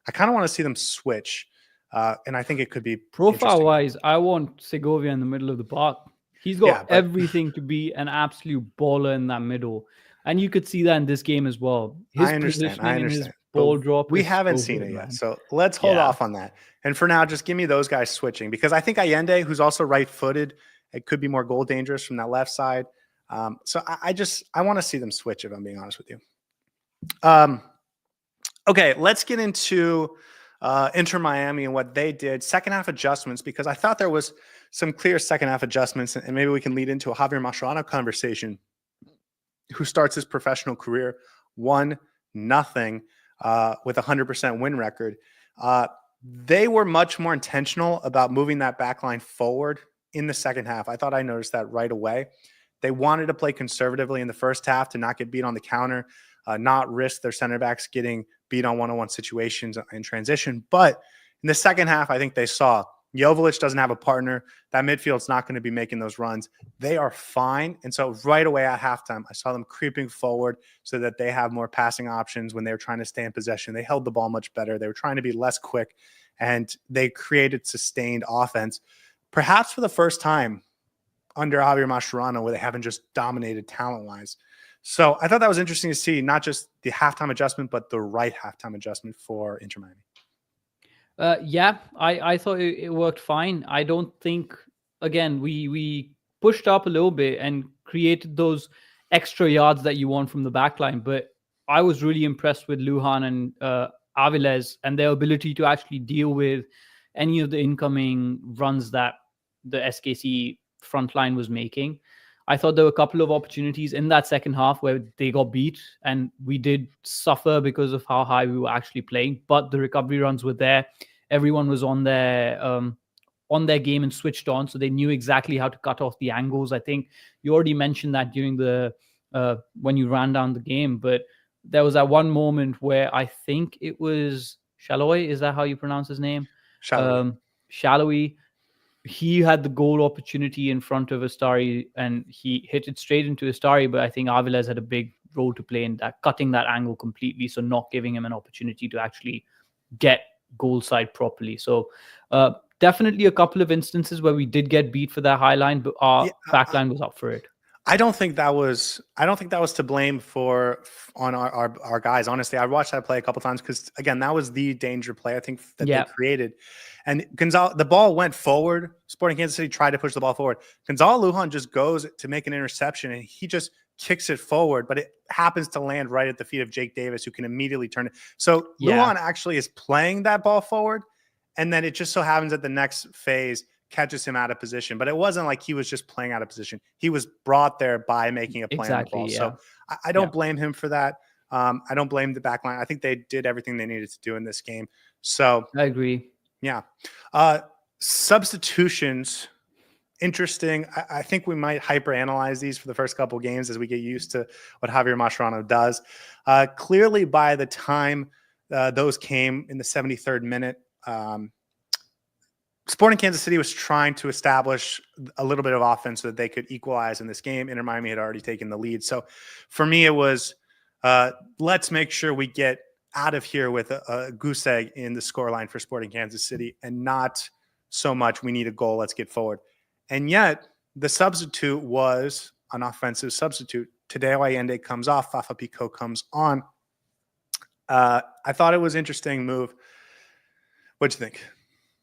I kind of want to see them switch. And I think it could be profile-wise. I want Segovia in the middle of the park. He's got everything to be an absolute baller in that middle, and you could see that in this game as well. His positioning and his ball drop. We haven't seen it yet, so let's hold off on that. And for now, just give me those guys switching, because I think Allende, who's also right-footed, it could be more goal dangerous from that left side. So I want to see them switch, if I'm being honest with you. Okay, let's get into Inter Miami and what they did. Second half adjustments, because I thought there was some clear second half adjustments, and maybe we can lead into a Javier Mascherano conversation, who starts his professional career 1-0 with a 100% win record. They were much more intentional about moving that back line forward in the second half. I thought I noticed that right away. They wanted to play conservatively in the first half to not get beat on the counter, not risk their center backs getting beat on one-on-one situations in transition. But in the second half, I think they saw Joveljic doesn't have a partner. That midfield's not going to be making those runs. They are fine. And so right away at halftime, I saw them creeping forward so that they have more passing options when they were trying to stay in possession. They held the ball much better. They were trying to be less quick, and they created sustained offense, perhaps for the first time under Javier Mascherano, where they haven't just dominated talent-wise. So I thought that was interesting to see, not just the halftime adjustment, but the right halftime adjustment for Inter Miami. Yeah, I thought it worked fine. I don't think, again, we pushed up a little bit and created those extra yards that you want from the back line. But I was really impressed with Lujan and Aviles and their ability to actually deal with any of the incoming runs that the SKC front line was making. I thought there were a couple of opportunities in that second half where they got beat, and we did suffer because of how high we were actually playing. But the recovery runs were there. Everyone was on their game and switched on, so they knew exactly how to cut off the angles. I think you already mentioned that during the when you ran down the game, but there was that one moment where I think it was Shaloy. Is that how you pronounce his name? Shaloy. He had the goal opportunity in front of Astari, and he hit it straight into Astari. But I think Aviles had a big role to play in that, cutting that angle completely, so not giving him an opportunity to actually get goal side properly. So definitely a couple of instances where we did get beat for that high line, but our back line was up for it. I don't think that was to blame on our guys. Honestly, I watched that play a couple times because, again, that was the danger play I think that they created. And Gonzalo, the ball went forward. Sporting Kansas City tried to push the ball forward. Gonzalo Lujan just goes to make an interception, and he just kicks it forward, but it happens to land right at the feet of Jake Davis, who can immediately turn it. So Lujan actually is playing that ball forward, and then it just so happens that the next phase catches him out of position. But it wasn't like he was just playing out of position. He was brought there by making a play on the ball. Yeah. So I don't blame him for that. I don't blame the back line. I think they did everything they needed to do in this game. So I agree. Yeah. Substitutions, interesting. I think we might hyperanalyze these for the first couple of games as we get used to what Javier Mascherano does. Clearly, by the time those came in the 73rd minute, Sporting Kansas City was trying to establish a little bit of offense so that they could equalize in this game. Inter Miami had already taken the lead. So for me, it was let's make sure we get out of here with a goose egg in the scoreline for Sporting Kansas City, and not so much we need a goal, let's get forward. And yet the substitute was an offensive substitute. Tadeo Allende comes off, Fafa Pico comes on. I thought it was an interesting move. What'd you think?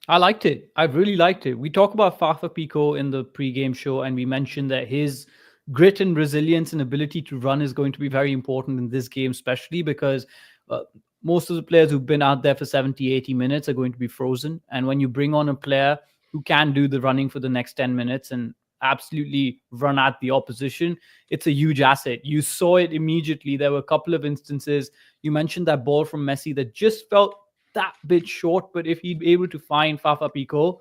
I liked it. I really liked it. We talk about Fafa Pico in the pre-game show, and we mentioned that his grit and resilience and ability to run is going to be very important in this game, especially because uh, most of the players who've been out there for 70, 80 minutes are going to be frozen. And when you bring on a player who can do the running for the next 10 minutes and absolutely run at the opposition, it's a huge asset. You saw it immediately. There were a couple of instances. You mentioned that ball from Messi that just felt that bit short, but if he'd be able to find Fafa Pico,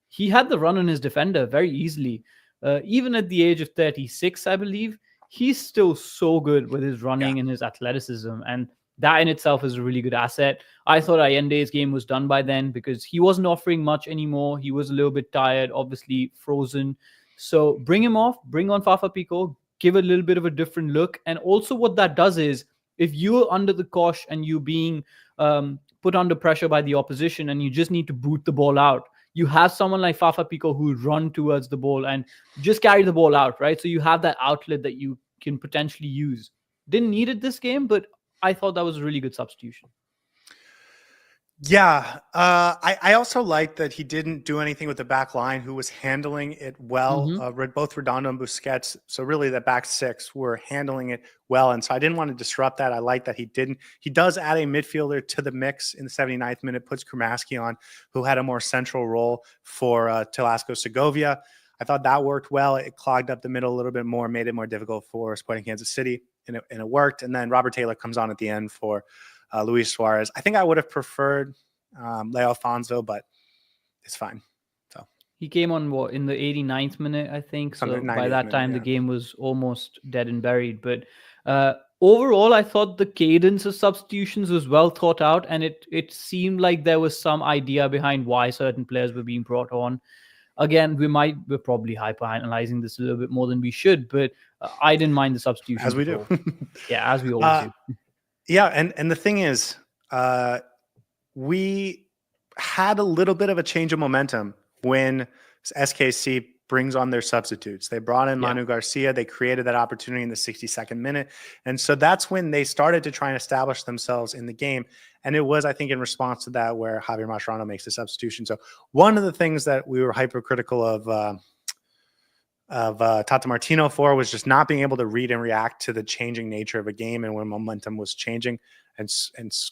he had the run on his defender very easily. Even at the age of 36, I believe, he's still so good with his running and his athleticism. And that in itself is a really good asset. I thought Allende's game was done by then because he wasn't offering much anymore. He was a little bit tired, obviously frozen. So bring him off, bring on Fafa Pico, give a little bit of a different look. And also, what that does is if you're under the cosh and you being put under pressure by the opposition and you just need to boot the ball out, you have someone like Fafa Pico who run towards the ball and just carry the ball out, right? So you have that outlet that you can potentially use. Didn't need it this game, but I thought that was a really good substitution. Yeah. I also like that he didn't do anything with the back line, who was handling it well. Both Redondo and Busquets, so really the back six, were handling it well. And so I didn't want to disrupt that. I like that he didn't. He does add a midfielder to the mix in the 79th minute, puts Kramaski on, who had a more central role for Telasco Segovia. I thought that worked well. It clogged up the middle a little bit more, made it more difficult for Sporting Kansas City, and it worked. And then Robert Taylor comes on at the end for Luis Suárez. I think I would have preferred Leo Alfonso, but it's fine. So he came on in the 89th minute, I think. So by that time, the game was almost dead and buried. But overall, I thought the cadence of substitutions was well thought out, and it seemed like there was some idea behind why certain players were being brought on. Again, we're probably hyper-analyzing this a little bit more than we should, but I didn't mind the substitution. As we do. Yeah, as we always do. Yeah, and the thing is, we had a little bit of a change of momentum when SKC brings on their substitutes. They brought in Manu Garcia. They created that opportunity in the 62nd minute. And so that's when they started to try and establish themselves in the game. And it was, I think, in response to that where Javier Mascherano makes the substitution. So one of the things that we were hypercritical of Tata Martino for was just not being able to read and react to the changing nature of a game and when momentum was changing and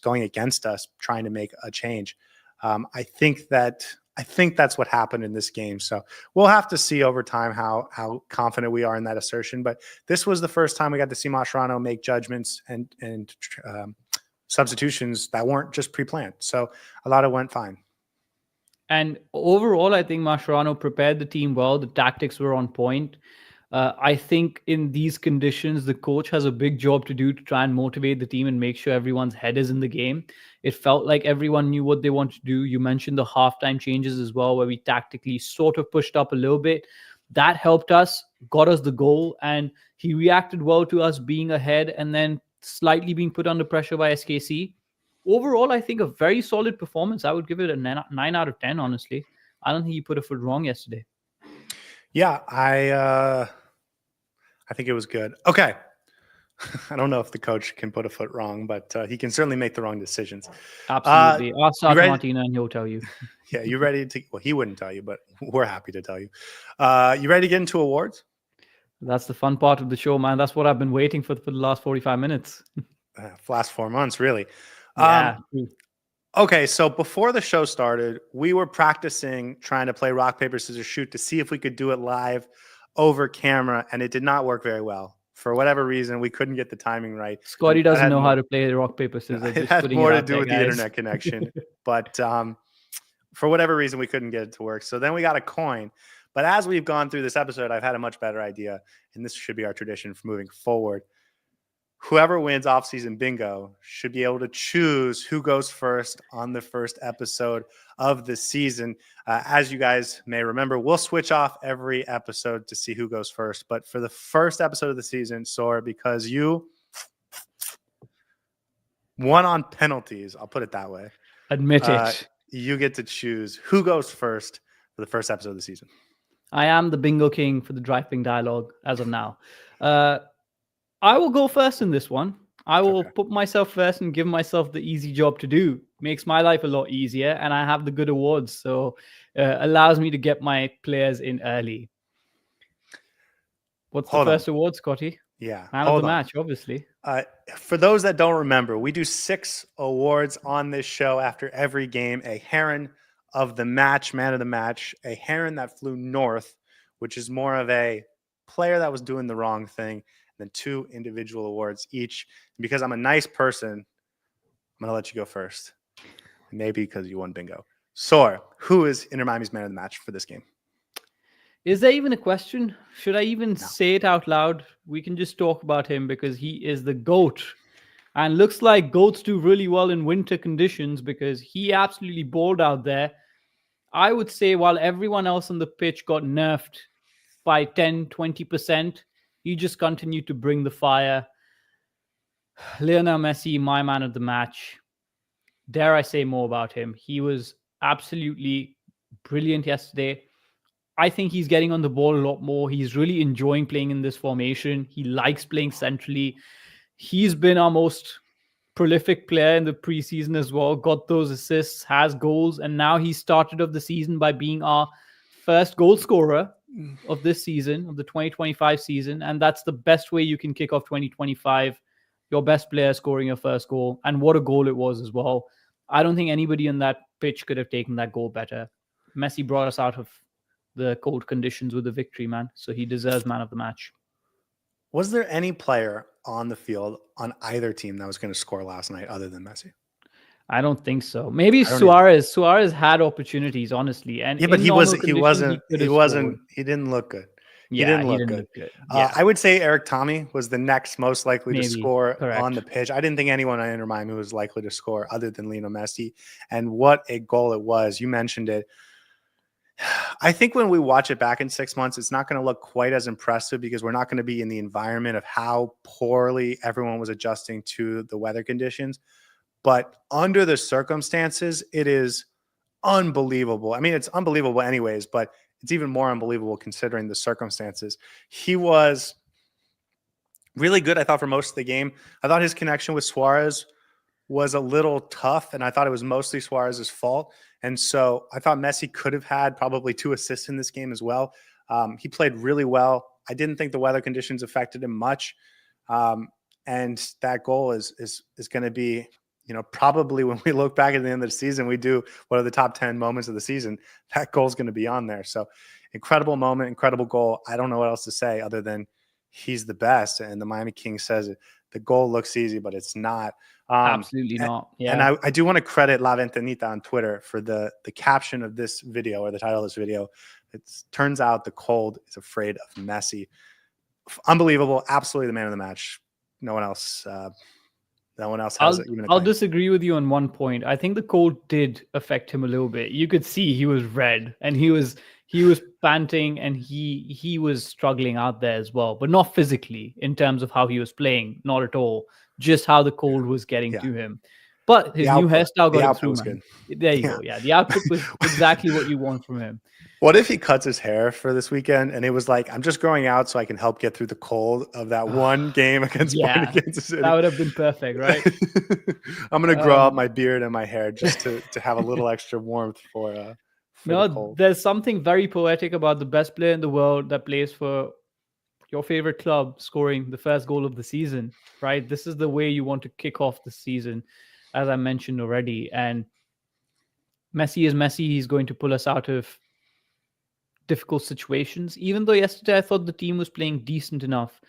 going against us, trying to make a change. I think that's what happened in this game. So we'll have to see over time how confident we are in that assertion. But this was the first time we got to see Mascherano make judgments and substitutions that weren't just pre-planned. So a lot of it went fine. And overall, I think Mascherano prepared the team well. The tactics were on point. I think in these conditions, the coach has a big job to do to try and motivate the team and make sure everyone's head is in the game. It felt like everyone knew what they wanted to do. You mentioned the halftime changes as well, where we tactically sort of pushed up a little bit. That helped us, got us the goal, and he reacted well to us being ahead and then slightly being put under pressure by SKC. Overall, I think a very solid performance. I would give it a 9 out of 10, honestly. I don't think he put a foot wrong yesterday. Yeah, I think it was good. Okay. I don't know if the coach can put a foot wrong, but he can certainly make the wrong decisions. Absolutely. Ask Tata Martino and he'll tell you. Yeah, you ready to? Well, he wouldn't tell you, but we're happy to tell you. You ready to get into awards? That's the fun part of the show, man. That's what I've been waiting for the last 45 minutes. Last 4 months, really. Yeah. Okay, so before the show started, we were practicing trying to play rock, paper, scissors, shoot to see if we could do it live over camera, and it did not work very well. For whatever reason, we couldn't get the timing right. Scotty doesn't know how to play rock, paper, scissors. It has more to do with the internet connection. But for whatever reason, we couldn't get it to work. So then we got a coin. But as we've gone through this episode, I've had a much better idea, and this should be our tradition for moving forward. Whoever wins off-season bingo should be able to choose who goes first on the first episode of the season. As you guys may remember, we'll switch off every episode to see who goes first. But for the first episode of the season, Saur, because you won on penalties, I'll put it that way. Admit it. You get to choose who goes first for the first episode of the season. I am the bingo king for the driving dialogue as of now. I will go first in this one. I will Okay. put myself first and give myself the easy job to do. Makes my life a lot easier, and I have the good awards, so allows me to get my players in early. What's the Hold on. first award, Scotty? Yeah. Man of the Hold on. match, obviously. For those that don't remember, we do 6 awards on this show after every game. A Heron of the match, man of the match, a Heron that flew north, which is more of a player that was doing the wrong thing, and then 2 individual awards each. And because I'm a nice person, I'm going to let you go first. Maybe because you won bingo. Saur, who is Inter Miami's man of the match for this game? Is there even a question? Should I even No. say it out loud? We can just talk about him because he is the GOAT. And looks like GOATs do really well in winter conditions because he absolutely balled out there. I would say while everyone else on the pitch got nerfed by 10, 20%, he just continued to bring the fire. Lionel Messi, my man of the match. Dare I say more about him? He was absolutely brilliant yesterday. I think he's getting on the ball a lot more. He's really enjoying playing in this formation. He likes playing centrally. He's been our most prolific player in the preseason as well. Got those assists, has goals, and now he started off the season by being our first goal scorer of this season, of the 2025 season. And that's the best way you can kick off 2025. Your best player scoring your first goal. And what a goal it was as well. I don't think anybody on that pitch could have taken that goal better. Messi brought us out of the cold conditions with the victory, man. So he deserves man of the match. Was there any player on the field on either team that was going to score last night other than Messi? I don't think so. Maybe I don't either. Suárez. Suárez had opportunities, honestly, and Yeah, but in he normal wasn't. He conditions, wasn't. could He have wasn't. scored. He didn't look good. He Yeah, didn't he look didn't good. look good. Yeah, I would say Eric Tommy was the next most likely to maybe score on correct. the pitch. I didn't think anyone on Inter Miami was likely to score other than Lionel Messi. And what a goal it was! You mentioned it. I think when we watch it back in 6 months, it's not going to look quite as impressive because we're not going to be in the environment of how poorly everyone was adjusting to the weather conditions. But under the circumstances, it is unbelievable. I mean, it's unbelievable anyways, but it's even more unbelievable considering the circumstances. He was really good, I thought, for most of the game. I thought his connection with Suárez was a little tough, and I thought it was mostly Suárez's fault. And so I thought Messi could have had probably 2 assists in this game as well. He played really well. I didn't think the weather conditions affected him much. And that goal is going to be, probably when we look back at the end of the season, we do what are the top 10 moments of the season. That goal is going to be on there. So incredible moment, incredible goal. I don't know what else to say other than he's the best. And the Miami Kings says it. The goal looks easy, but it's not. Absolutely not. Yeah. And I do want to credit La Ventanita on Twitter for the caption of this video, or the title of this video. It turns out the cold is afraid of Messi. Unbelievable. Absolutely the man of the match. No one else has it. Even I'll disagree with you on one point. I think the cold did affect him a little bit. You could see he was red and he was panting and he was struggling out there as well, but not physically in terms of how he was playing, not at all. Just how the cold was getting to him. But his new hairstyle got it through, man. There you go. Yeah, the output was exactly what you want from him. What if he cuts his hair for this weekend and it was like, I'm just growing out so I can help get through the cold of that one game against Kansas City? That would have been perfect, right? I'm going to grow out my beard and my hair just to have a little extra warmth for the cold. There's something very poetic about the best player in the world that plays for your favorite club scoring the first goal of the season, right? This is the way you want to kick off the season, as I mentioned already. And Messi is Messi. He's going to pull us out of difficult situations. Even though yesterday I thought the team was playing decent enough,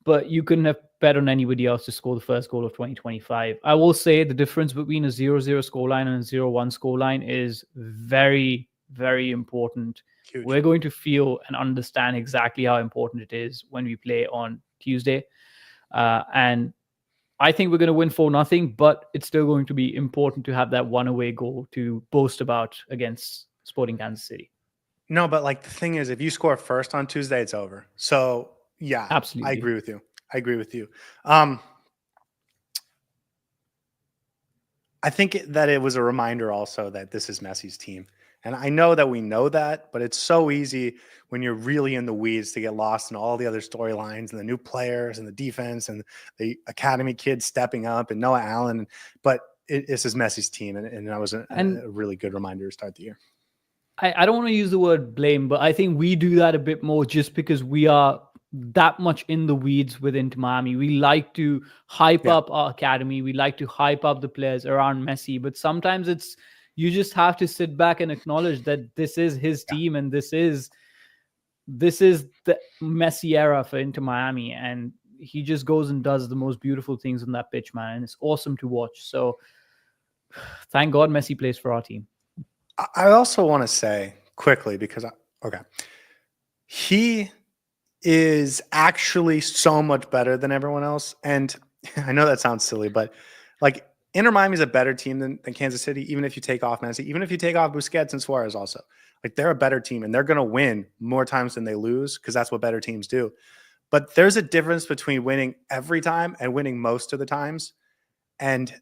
but you couldn't have bet on anybody else to score the first goal of 2025. I will say the difference between a 0-0 scoreline and a 0-1 scoreline is very, very important. Huge. We're going to feel and understand exactly how important it is when we play on Tuesday. And I think we're going to win 4-0, but it's still going to be important to have that one away goal to boast about against Sporting Kansas City. No, but like the thing is, if you score first on Tuesday, it's over. So yeah, absolutely. I agree with you. I think that it was a reminder also that this is Messi's team. And I know that we know that, but it's so easy when you're really in the weeds to get lost in all the other storylines and the new players and the defense and the academy kids stepping up and Noah Allen. But this is Messi's team, and that was a really good reminder to start the year. I don't want to use the word blame, but I think we do that a bit more just because we are that much in the weeds with Inter Miami. We like to hype up our academy. We like to hype up the players around Messi, but sometimes you just have to sit back and acknowledge that this is his team and this is the Messi era for Inter Miami, and he just goes and does the most beautiful things on that pitch, man, and it's awesome to watch. So thank God Messi plays for our team. I also want to say quickly, because he is actually so much better than everyone else. And I know that sounds silly, but like Inter Miami is a better team than Kansas City, even if you take off Messi, even if you take off Busquets and Suárez also. Like they're a better team and they're going to win more times than they lose because that's what better teams do. But there's a difference between winning every time and winning most of the times. And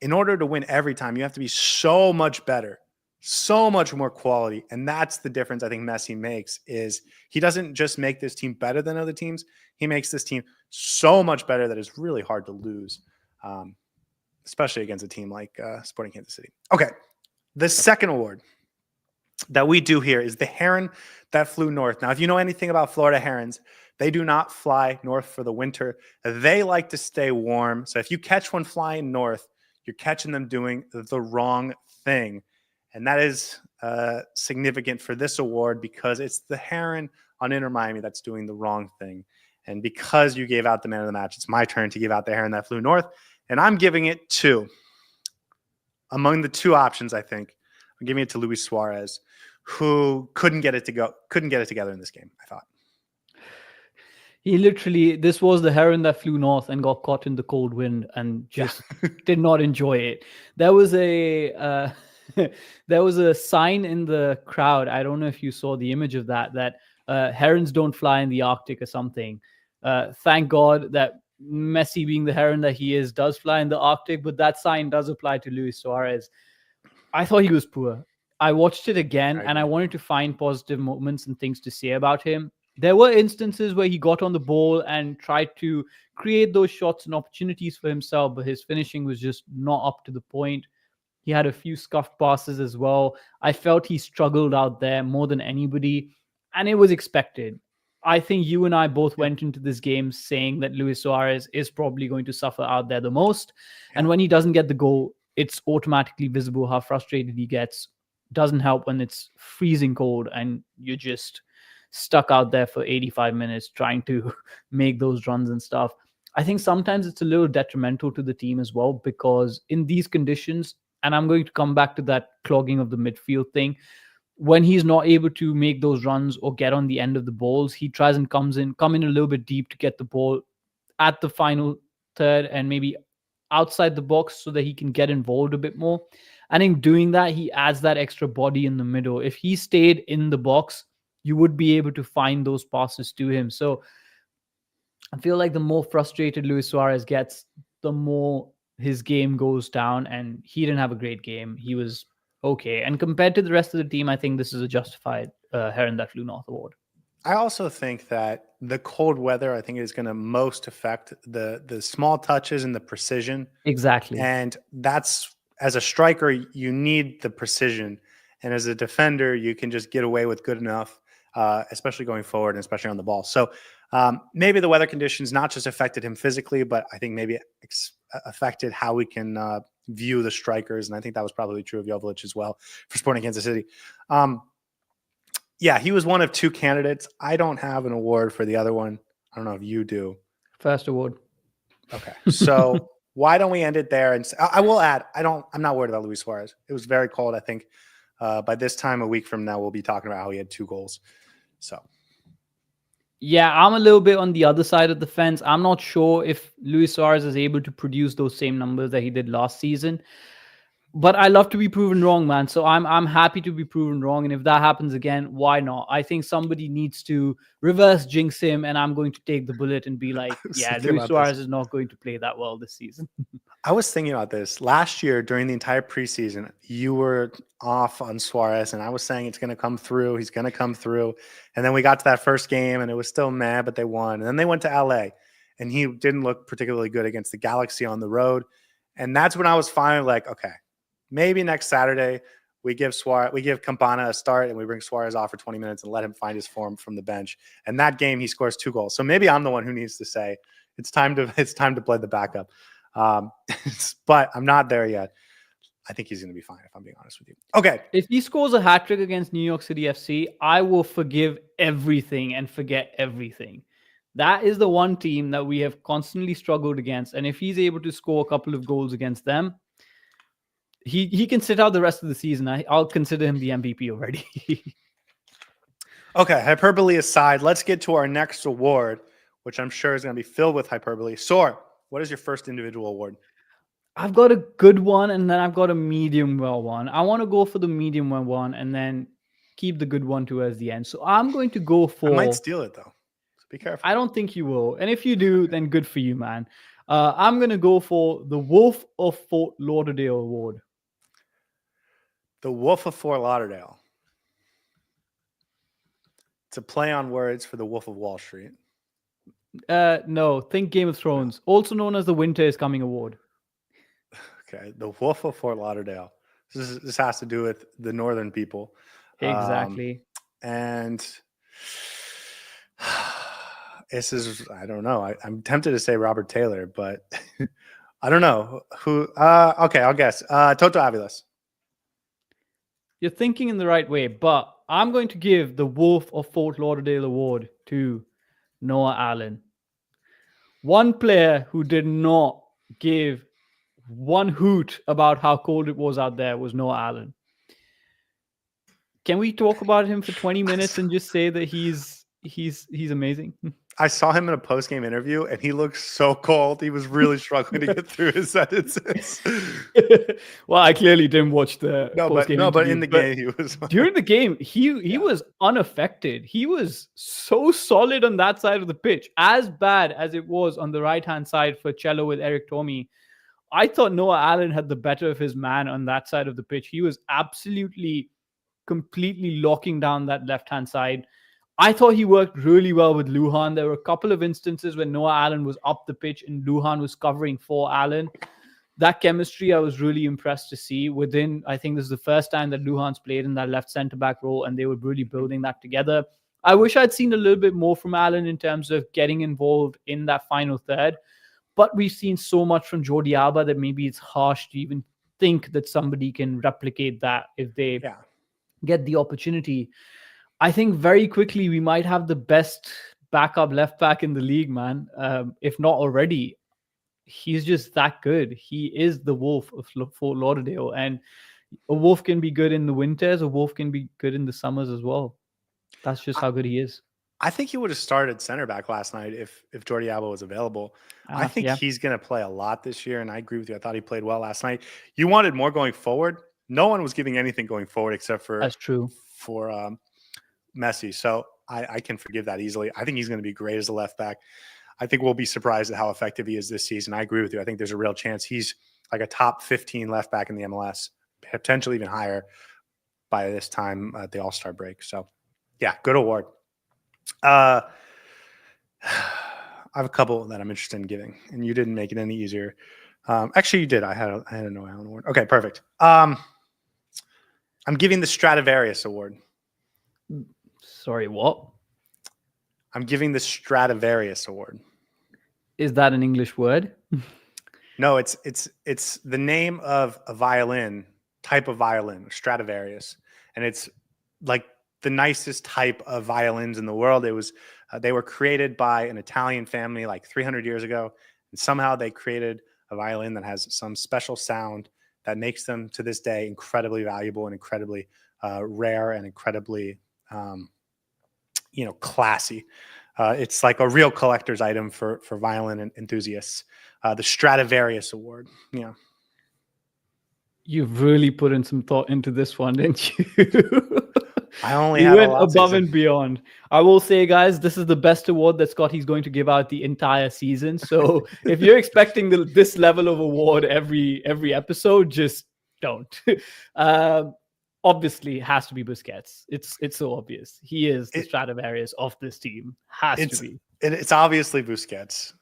in order to win every time, you have to be so much better, so much more quality. And that's the difference I think Messi makes, is he doesn't just make this team better than other teams. He makes this team so much better that it's really hard to lose, especially against a team like Sporting Kansas City. Okay, the second award that we do here is the Heron that flew north. Now, if you know anything about Florida Herons, they do not fly north for the winter. They like to stay warm. So if you catch one flying north, you're catching them doing the wrong thing. And that is significant for this award because it's the Heron on Inter Miami that's doing the wrong thing. And because you gave out the man of the match, it's my turn to give out the Heron that flew north. And I'm giving it to, among the two options, I think, I'm giving it to Luis Suárez, who couldn't get it together in this game, I thought. This was the Heron that flew north and got caught in the cold wind and just did not enjoy it. There was a sign in the crowd. I don't know if you saw the image of that herons don't fly in the Arctic or something. Thank God that Messi, being the Heron that he is, does fly in the Arctic, but that sign does apply to Luis Suárez. I thought he was poor. I watched it again and I wanted to find positive moments and things to say about him. There were instances where he got on the ball and tried to create those shots and opportunities for himself, but his finishing was just not up to the point. He had a few scuffed passes as well. I felt he struggled out there more than anybody, and it was expected. I think you and I both went into this game saying that Luis Suárez is probably going to suffer out there the most. And when he doesn't get the goal, it's automatically visible how frustrated he gets. Doesn't help when it's freezing cold and you're just stuck out there for 85 minutes trying to make those runs and stuff. I think sometimes it's a little detrimental to the team as well, because in these conditions, and I'm going to come back to that clogging of the midfield thing, when he's not able to make those runs or get on the end of the balls, he tries and come in a little bit deep to get the ball at the final third and maybe outside the box so that he can get involved a bit more. And in doing that, he adds that extra body in the middle. If he stayed in the box, you would be able to find those passes to him. So I feel like the more frustrated Luis Suárez gets, the more his game goes down, and he didn't have a great game. He was okay. And compared to the rest of the team, I think this is a justified Heron that flew north award. I also think that the cold weather, I think, is going to most affect the small touches and the precision. Exactly. And that's, as a striker, you need the precision. And as a defender, you can just get away with good enough, especially going forward and especially on the ball. So maybe the weather conditions not just affected him physically, but I think maybe it affected how we can view the strikers. And I think that was probably true of Jovic as well for Sporting Kansas City. Yeah, he was one of two candidates. I don't have an award for the other one. I don't know if you do. First award. Okay. So why don't we end it there? And I will add, I'm not worried about Luis Suárez. It was very cold. I think by this time, a week from now, we'll be talking about how he had 2 goals. So. Yeah, I'm a little bit on the other side of the fence. I'm not sure if Luis Suárez is able to produce those same numbers that he did last season. But I love to be proven wrong, man. So I'm happy to be proven wrong. And if that happens again, why not? I think somebody needs to reverse jinx him, and I'm going to take the bullet and be I like, was yeah, thinking Luis about this. Suarez is not going to play that well this season. I was thinking about this last year during the entire preseason. You were off on Suarez, and I was saying it's going to come through. He's going to come through. And then we got to that first game, and it was still mad, but they won. And then they went to LA, and he didn't look particularly good against the Galaxy on the road. And that's when I was finally like, okay, maybe next Saturday we give Campana a start, and we bring Suarez off for 20 minutes and let him find his form from the bench. And that game, he scores 2 goals. So maybe I'm the one who needs to say it's time to play the backup. But I'm not there yet. I think he's going to be fine, if I'm being honest with you. Okay. If he scores a hat trick against New York City FC, I will forgive everything and forget everything. That is the one team that we have constantly struggled against. And if he's able to score a couple of goals against them, he can sit out the rest of the season. I'll consider him the MVP already. Okay. Hyperbole aside, let's get to our next award, which I'm sure is going to be filled with hyperbole. Saur, what is your first individual award? I've got a good one, and then I've got a medium well one. I want to go for the medium well one, and then keep the good one towards the end. So I'm going to go for. I might steal it though. So be careful. I don't think you will. And if you do, then good for you, man. I'm going to go for the Wolf of Fort Lauderdale Award. The Wolf of Fort Lauderdale. It's a play on words for the Wolf of Wall Street. No, think Game of Thrones, also known as the Winter is Coming Award. Okay, the Wolf of Fort Lauderdale. This has to do with the northern people. Exactly. And this is, I don't know. I'm tempted to say Robert Taylor, but I don't know who. Okay, I'll guess. Toto Aviles. You're thinking in the right way, but I'm going to give the Wolf of Fort Lauderdale Award to Noah Allen. One player who did not give one hoot about how cold it was out there was Noah Allen. Can we talk about him for 20 minutes and just say that he's amazing? I saw him in a post-game interview, and he looked so cold. He was really struggling to get through his sentences. Well, I clearly didn't watch the post-game interview, but in the game, he was during the game. He was unaffected. He was so solid on that side of the pitch, as bad as it was on the right-hand side for Cello with Eric Tomey. I thought Noah Allen had the better of his man on that side of the pitch. He was absolutely, completely locking down that left-hand side. I thought he worked really well with Lujan. There were a couple of instances when Noah Allen was up the pitch and Lujan was covering for Allen. That chemistry, I was really impressed to see. I think this is the first time that Lujan's played in that left centre-back role, and they were really building that together. I wish I'd seen a little bit more from Allen in terms of getting involved in that final third. But we've seen so much from Jordi Alba that maybe it's harsh to even think that somebody can replicate that if they get the opportunity. I think very quickly we might have the best backup left back in the league, man. If not already, he's just that good. He is the Wolf of Fort Lauderdale, and a Wolf can be good in the winters. A Wolf can be good in the summers as well. That's just how good he is. I think he would have started center back last night if Jordi Alba was available. I think he's going to play a lot this year, and I agree with you. I thought he played well last night. You wanted more going forward. No one was giving anything going forward except for that's true for Messi. So I can forgive that easily. I think he's going to be great as a left back. I think we'll be surprised at how effective he is this season. I agree with you. I think there's a real chance he's like a top 15 left back in the MLS, potentially even higher by this time at the All-Star break. So, yeah, good award. I have a couple that I'm interested in giving, and you didn't make it any easier. Actually, you did. I had a Noah Allen award. Okay, perfect. I'm giving the Stradivarius award. Sorry, what? I'm giving the Stradivarius award. Is that an English word? No, it's the name of a type of violin, Stradivarius, and it's like the nicest type of violins in the world. It was they were created by an Italian family like 300 years ago, and somehow they created a violin that has some special sound that makes them to this day incredibly valuable and incredibly rare and incredibly classy. It's like a real collector's item for violin enthusiasts. The Stradivarius Award. Yeah. You've really put in some thought into this one, didn't you? I only You had a went lot above season. and beyond. I will say, guys, this is the best award that Scotty's going to give out the entire season. So if you're expecting this level of award every episode, just don't. um, Obviously, it has to be Busquets. It's so obvious. He is the Stradivarius of this team. Has to be. It's obviously Busquets.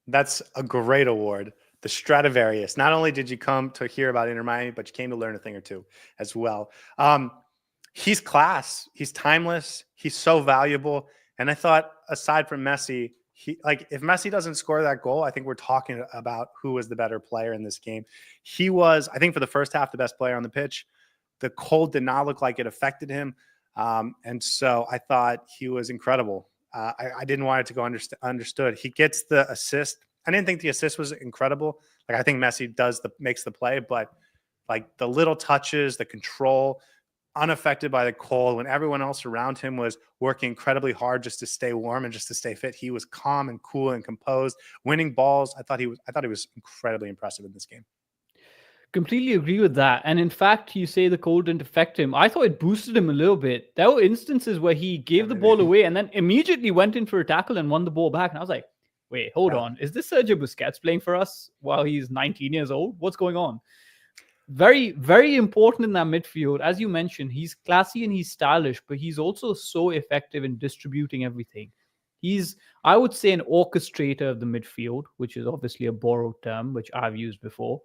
That's a great award. The Stradivarius. Not only did you come to hear about Inter Miami, but you came to learn a thing or two as well. He's class. He's timeless. He's so valuable. And I thought, aside from Messi, if Messi doesn't score that goal, I think we're talking about who was the better player in this game. He was, I think, for the first half, the best player on the pitch. The cold did not look like it affected him. And so I thought he was incredible. I didn't want it to go understood. He gets the assist. I didn't think the assist was incredible. Like, I think Messi makes the play, but like the little touches, the control, unaffected by the cold, when everyone else around him was working incredibly hard just to stay warm and just to stay fit, he was calm and cool and composed, winning balls. I thought he was incredibly impressive in this game. Completely agree with that. And in fact, you say the cold didn't affect him. I thought it boosted him a little bit. There were instances where he gave the ball away and then immediately went in for a tackle and won the ball back. And I was like, wait, hold on. Is this Sergio Busquets playing for us while he's 19 years old? What's going on? Very, very important in that midfield. As you mentioned, he's classy and he's stylish, but he's also so effective in distributing everything. He's, I would say, an orchestrator of the midfield, which is obviously a borrowed term, which I've used before.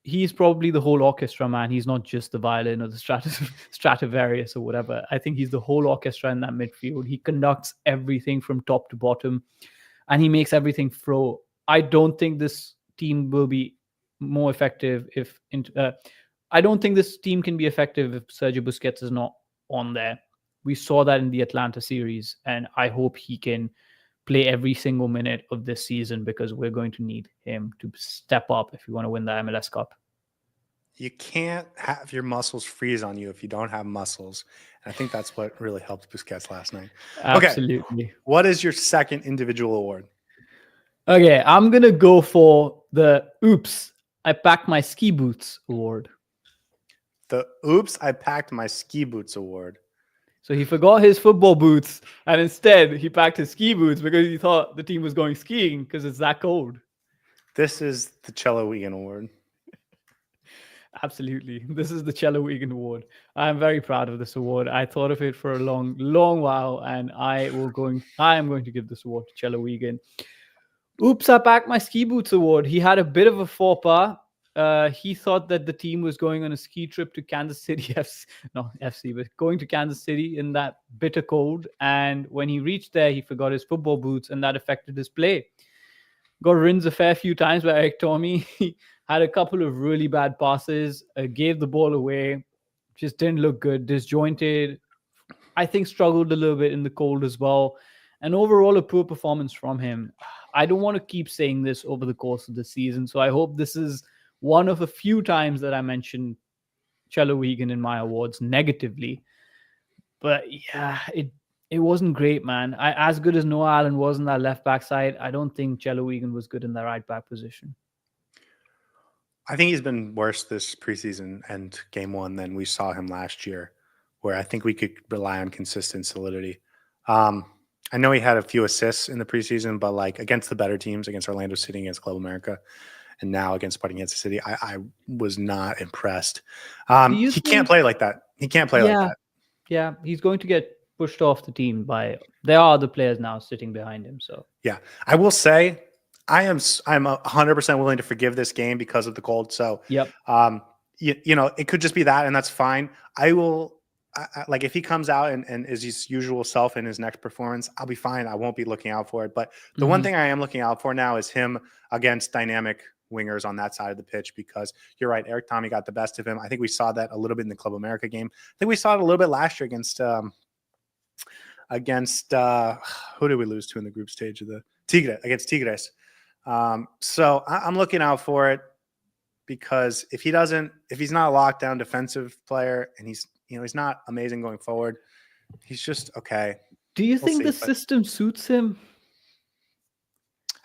He's probably the whole orchestra, man. He's not just the violin or the Stradivarius or whatever. I think he's the whole orchestra in that midfield. He conducts everything from top to bottom, and he makes everything flow. I don't think this team will be more effective I don't think this team can be effective if Sergio Busquets is not on there. We saw that in the Atlanta series, and I hope he can play every single minute of this season because we're going to need him to step up if you want to win the MLS Cup. You can't have your muscles freeze on you if you don't have muscles. And I think that's what really helped Busquets last night. Absolutely. Okay. What is your second individual award? Okay, I'm going to go for the Oops, I Packed My Ski Boots award. The Oops, I Packed My Ski Boots award. So he forgot his football boots, and instead he packed his ski boots because he thought the team was going skiing because it's that cold. This is the Cello Wigan award. Absolutely. This is the Cello Wigan award. I'm very proud of this award. I thought of it for a long, long while, and I am going to give this award to Cello Wigan. Oops, I Packed My Ski Boots award. He had a bit of a faux pas. He thought that the team was going on a ski trip to Kansas City but going to Kansas City in that bitter cold. And when he reached there, he forgot his football boots, and that affected his play. Got rinsed a fair few times by Eric Tommy. He had a couple of really bad passes, gave the ball away, just didn't look good, disjointed. I think struggled a little bit in the cold as well. And overall, a poor performance from him. I don't want to keep saying this over the course of the season, so I hope this is one of a few times that I mentioned Cello Wigan in my awards negatively. But yeah, it wasn't great, man. As good as Noah Allen was in that left back side, I don't think Cello Wigan was good in the right back position. I think he's been worse this preseason and game one than we saw him last year, where I think we could rely on consistent solidity. I know he had a few assists in the preseason, but like against the better teams, against Orlando City, against Club America, and now against Sporting Kansas City, I was not impressed. He can't play like that. He can't play like that. Yeah, he's going to get pushed off the team there are other players now sitting behind him. So yeah, I will say I'm 100% willing to forgive this game because of the cold. So yep. You know, it could just be that, and that's fine. I will. Like if he comes out and is his usual self in his next performance, I'll be fine. I won't be looking out for it. But the one thing I am looking out for now is him against dynamic wingers on that side of the pitch, because you're right. Eric Tommy got the best of him. I think we saw that a little bit in the Club America game. I think we saw it a little bit last year against who did we lose to in the group stage of the against Tigres. So I'm looking out for it, because if he's not a lockdown defensive player and he's not amazing going forward, he's just okay. Do you think the system suits him?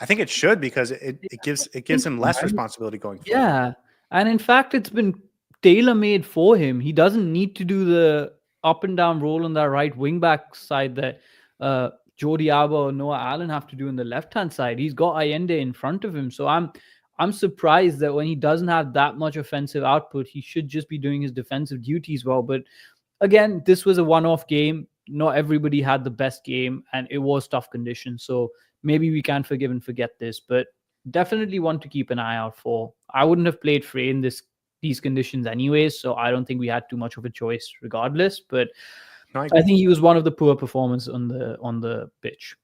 I think it should, because it gives him less responsibility going forward. Yeah. And in fact, it's been tailor made for him. He doesn't need to do the up and down roll on that right wing back side that Jordi Alba or Noah Allen have to do on the left hand side. He's got Allende in front of him. So I'm surprised that when he doesn't have that much offensive output, he should just be doing his defensive duties well. But again, this was a one-off game. Not everybody had the best game, and it was tough conditions. So maybe we can forgive and forget this, but definitely want to keep an eye out for. I wouldn't have played Frey in these conditions anyways, so I don't think we had too much of a choice regardless. But No, I think he was one of the poor performers on the pitch.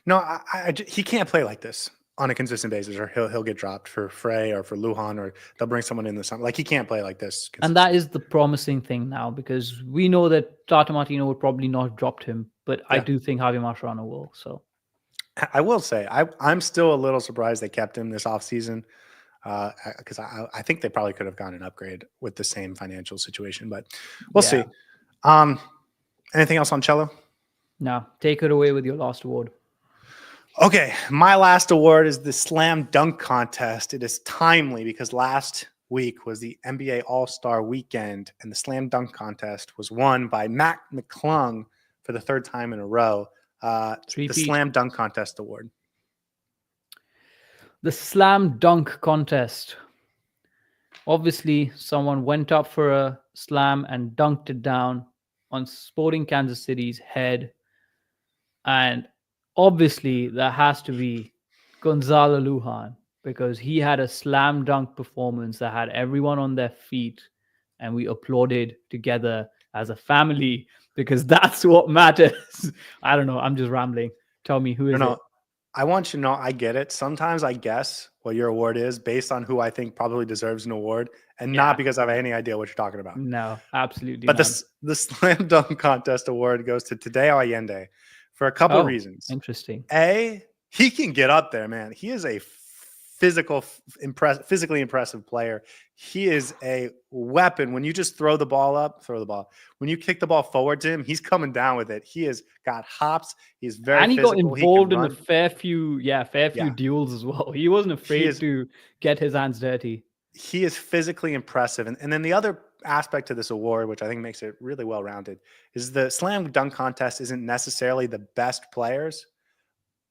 No, he can't play like this on a consistent basis, or he'll get dropped for Frey or for Lujan, or they'll bring someone in the summer. Like, he can't play like this. And that is the promising thing now, because we know that Tata Martino would probably not have dropped him, but I do think Javier Mascherano will. So I will say I'm still a little surprised they kept him this offseason, because I think they probably could have gotten an upgrade with the same financial situation, but we'll see. Anything else on Cello? No, take it away with your last award. Okay, my last award is the Slam Dunk Contest. It is timely because last week was the NBA All-Star Weekend, and the Slam Dunk Contest was won by Matt McClung for the third time in a row. The Slam Dunk Contest award. The Slam Dunk Contest. Obviously, someone went up for a slam and dunked it down on Sporting Kansas City's head. And obviously, that has to be Gonzalo Lujan, because he had a slam dunk performance that had everyone on their feet, and we applauded together as a family, because that's what matters. I don't know. I'm just rambling. Tell me, who is it? I want you to know, I get it. Sometimes I guess what your award is based on who I think probably deserves an award, and not because I have any idea what you're talking about. No, absolutely But the Slam Dunk Contest award goes to Tadeo Allende for a couple of reasons. Interesting. He can get up there, man. He is a physically impressive player. He is a weapon. When you just throw the ball. When you kick the ball forward to him, he's coming down with it. He has got hops. He's very and he physical. got involved in a fair few duels as well. He wasn't afraid to get his hands dirty. He is physically impressive. And then the other aspect to this award, which I think makes it really well-rounded, is the Slam Dunk Contest isn't necessarily the best players,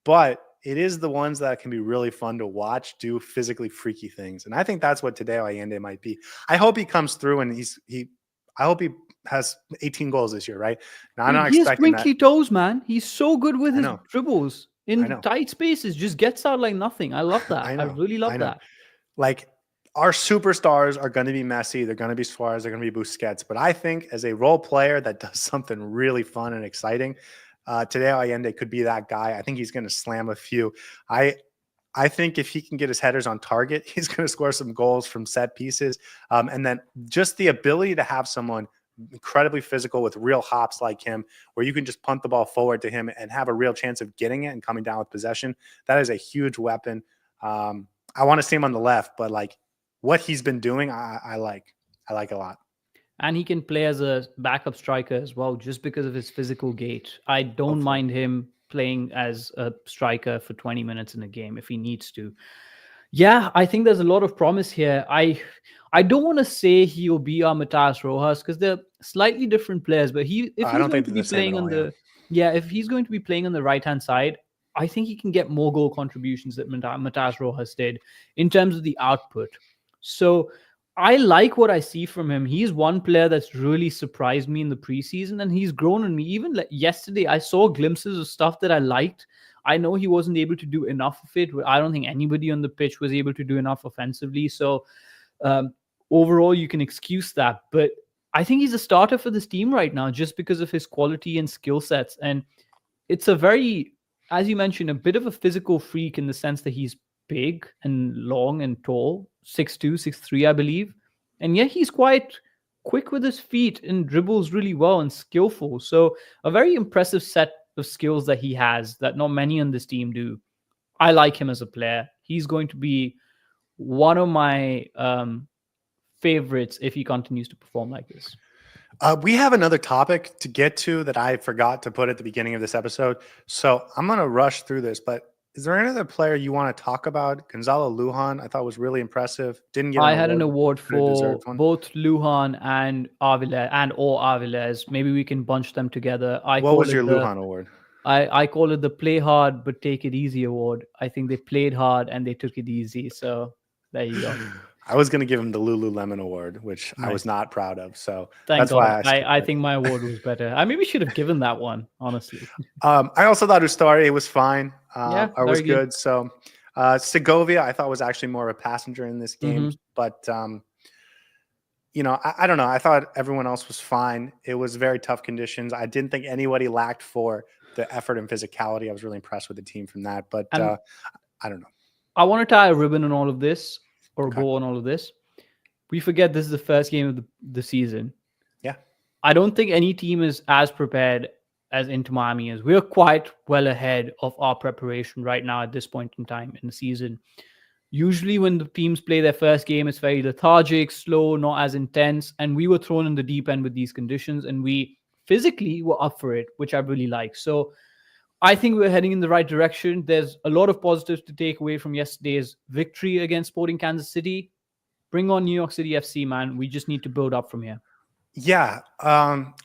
but it is the ones that can be really fun to watch do physically freaky things. And I think that's what Tadeo Allende might be. I hope he comes through and I hope he has 18 goals this year, right? Now, I'm not expecting that. He has twinkly toes, man. He's so good with his dribbles in tight spaces. Just gets out like nothing. I love that. I really love that. Like, our superstars are going to be Messi. They're going to be Suárez. They're going to be Busquets. But I think as a role player that does something really fun and exciting, Tadeo Allende could be that guy. I think he's going to slam a few. I think if he can get his headers on target, he's going to score some goals from set pieces. And then just the ability to have someone incredibly physical with real hops like him, where you can just punt the ball forward to him and have a real chance of getting it and coming down with possession. That is a huge weapon. I want to see him on the left, but like what he's been doing, I like a lot. And he can play as a backup striker as well, just because of his physical gait. I don't mind him playing as a striker for 20 minutes in a game if he needs to. Yeah, I think there's a lot of promise here. I don't want to say he'll be our Matías Rojas, because they're slightly different players. But if he's going to be playing on the right-hand side, I think he can get more goal contributions that Matías Rojas did in terms of the output. So I like what I see from him. He's one player that's really surprised me in the preseason, and he's grown on me. Even yesterday, I saw glimpses of stuff that I liked. I know he wasn't able to do enough of it. I don't think anybody on the pitch was able to do enough offensively. So overall, you can excuse that. But I think he's a starter for this team right now just because of his quality and skill sets. And it's a very, as you mentioned, a bit of a physical freak in the sense that he's big and long and tall, 6'2", 6'3", I believe. And yet he's quite quick with his feet and dribbles really well and skillful. So a very impressive set of skills that he has that not many on this team do. I like him as a player. He's going to be one of my favorites if he continues to perform like this. We have another topic to get to that I forgot to put at the beginning of this episode. So I'm going to rush through this, but Is there any other player you want to talk about? Gonzalo Lujan, I thought was really impressive. Didn't get I an had an award, award could have for deserved one. both Lujan and Avila and or Aviles. Maybe we can bunch them together. What was your Lujan award? I call it the play hard but take it easy award. I think they played hard and they took it easy. So there you go. I was going to give him the Lululemon award, which I was Nice. not proud of. So Thank that's why God. I skipped I it. think my award was better. I maybe should have given that one, honestly. I also thought Ustari was fine. Yeah, Or was very good. good. So Segovia, I thought was actually more of a passenger in this game. Mhm. But, I don't know. I thought everyone else was fine. It was very tough conditions. I didn't think anybody lacked for the effort and physicality. I was really impressed with the team from that. But And I don't know. I want to tie a ribbon on all of this or Okay. bow on all of this. We forget this is the first game of the season. Yeah. I don't think any team is as prepared as Inter Miami is. We're quite well ahead of our preparation right now at this point in time in the season. Usually when the teams play their first game, it's very lethargic, slow, not as intense. And we were thrown in the deep end with these conditions and we physically were up for it, which I really like. So I think we're heading in the right direction. There's a lot of positives to take away from yesterday's victory against Sporting Kansas City. Bring on New York City FC, man. We just need to build up from here. Yeah.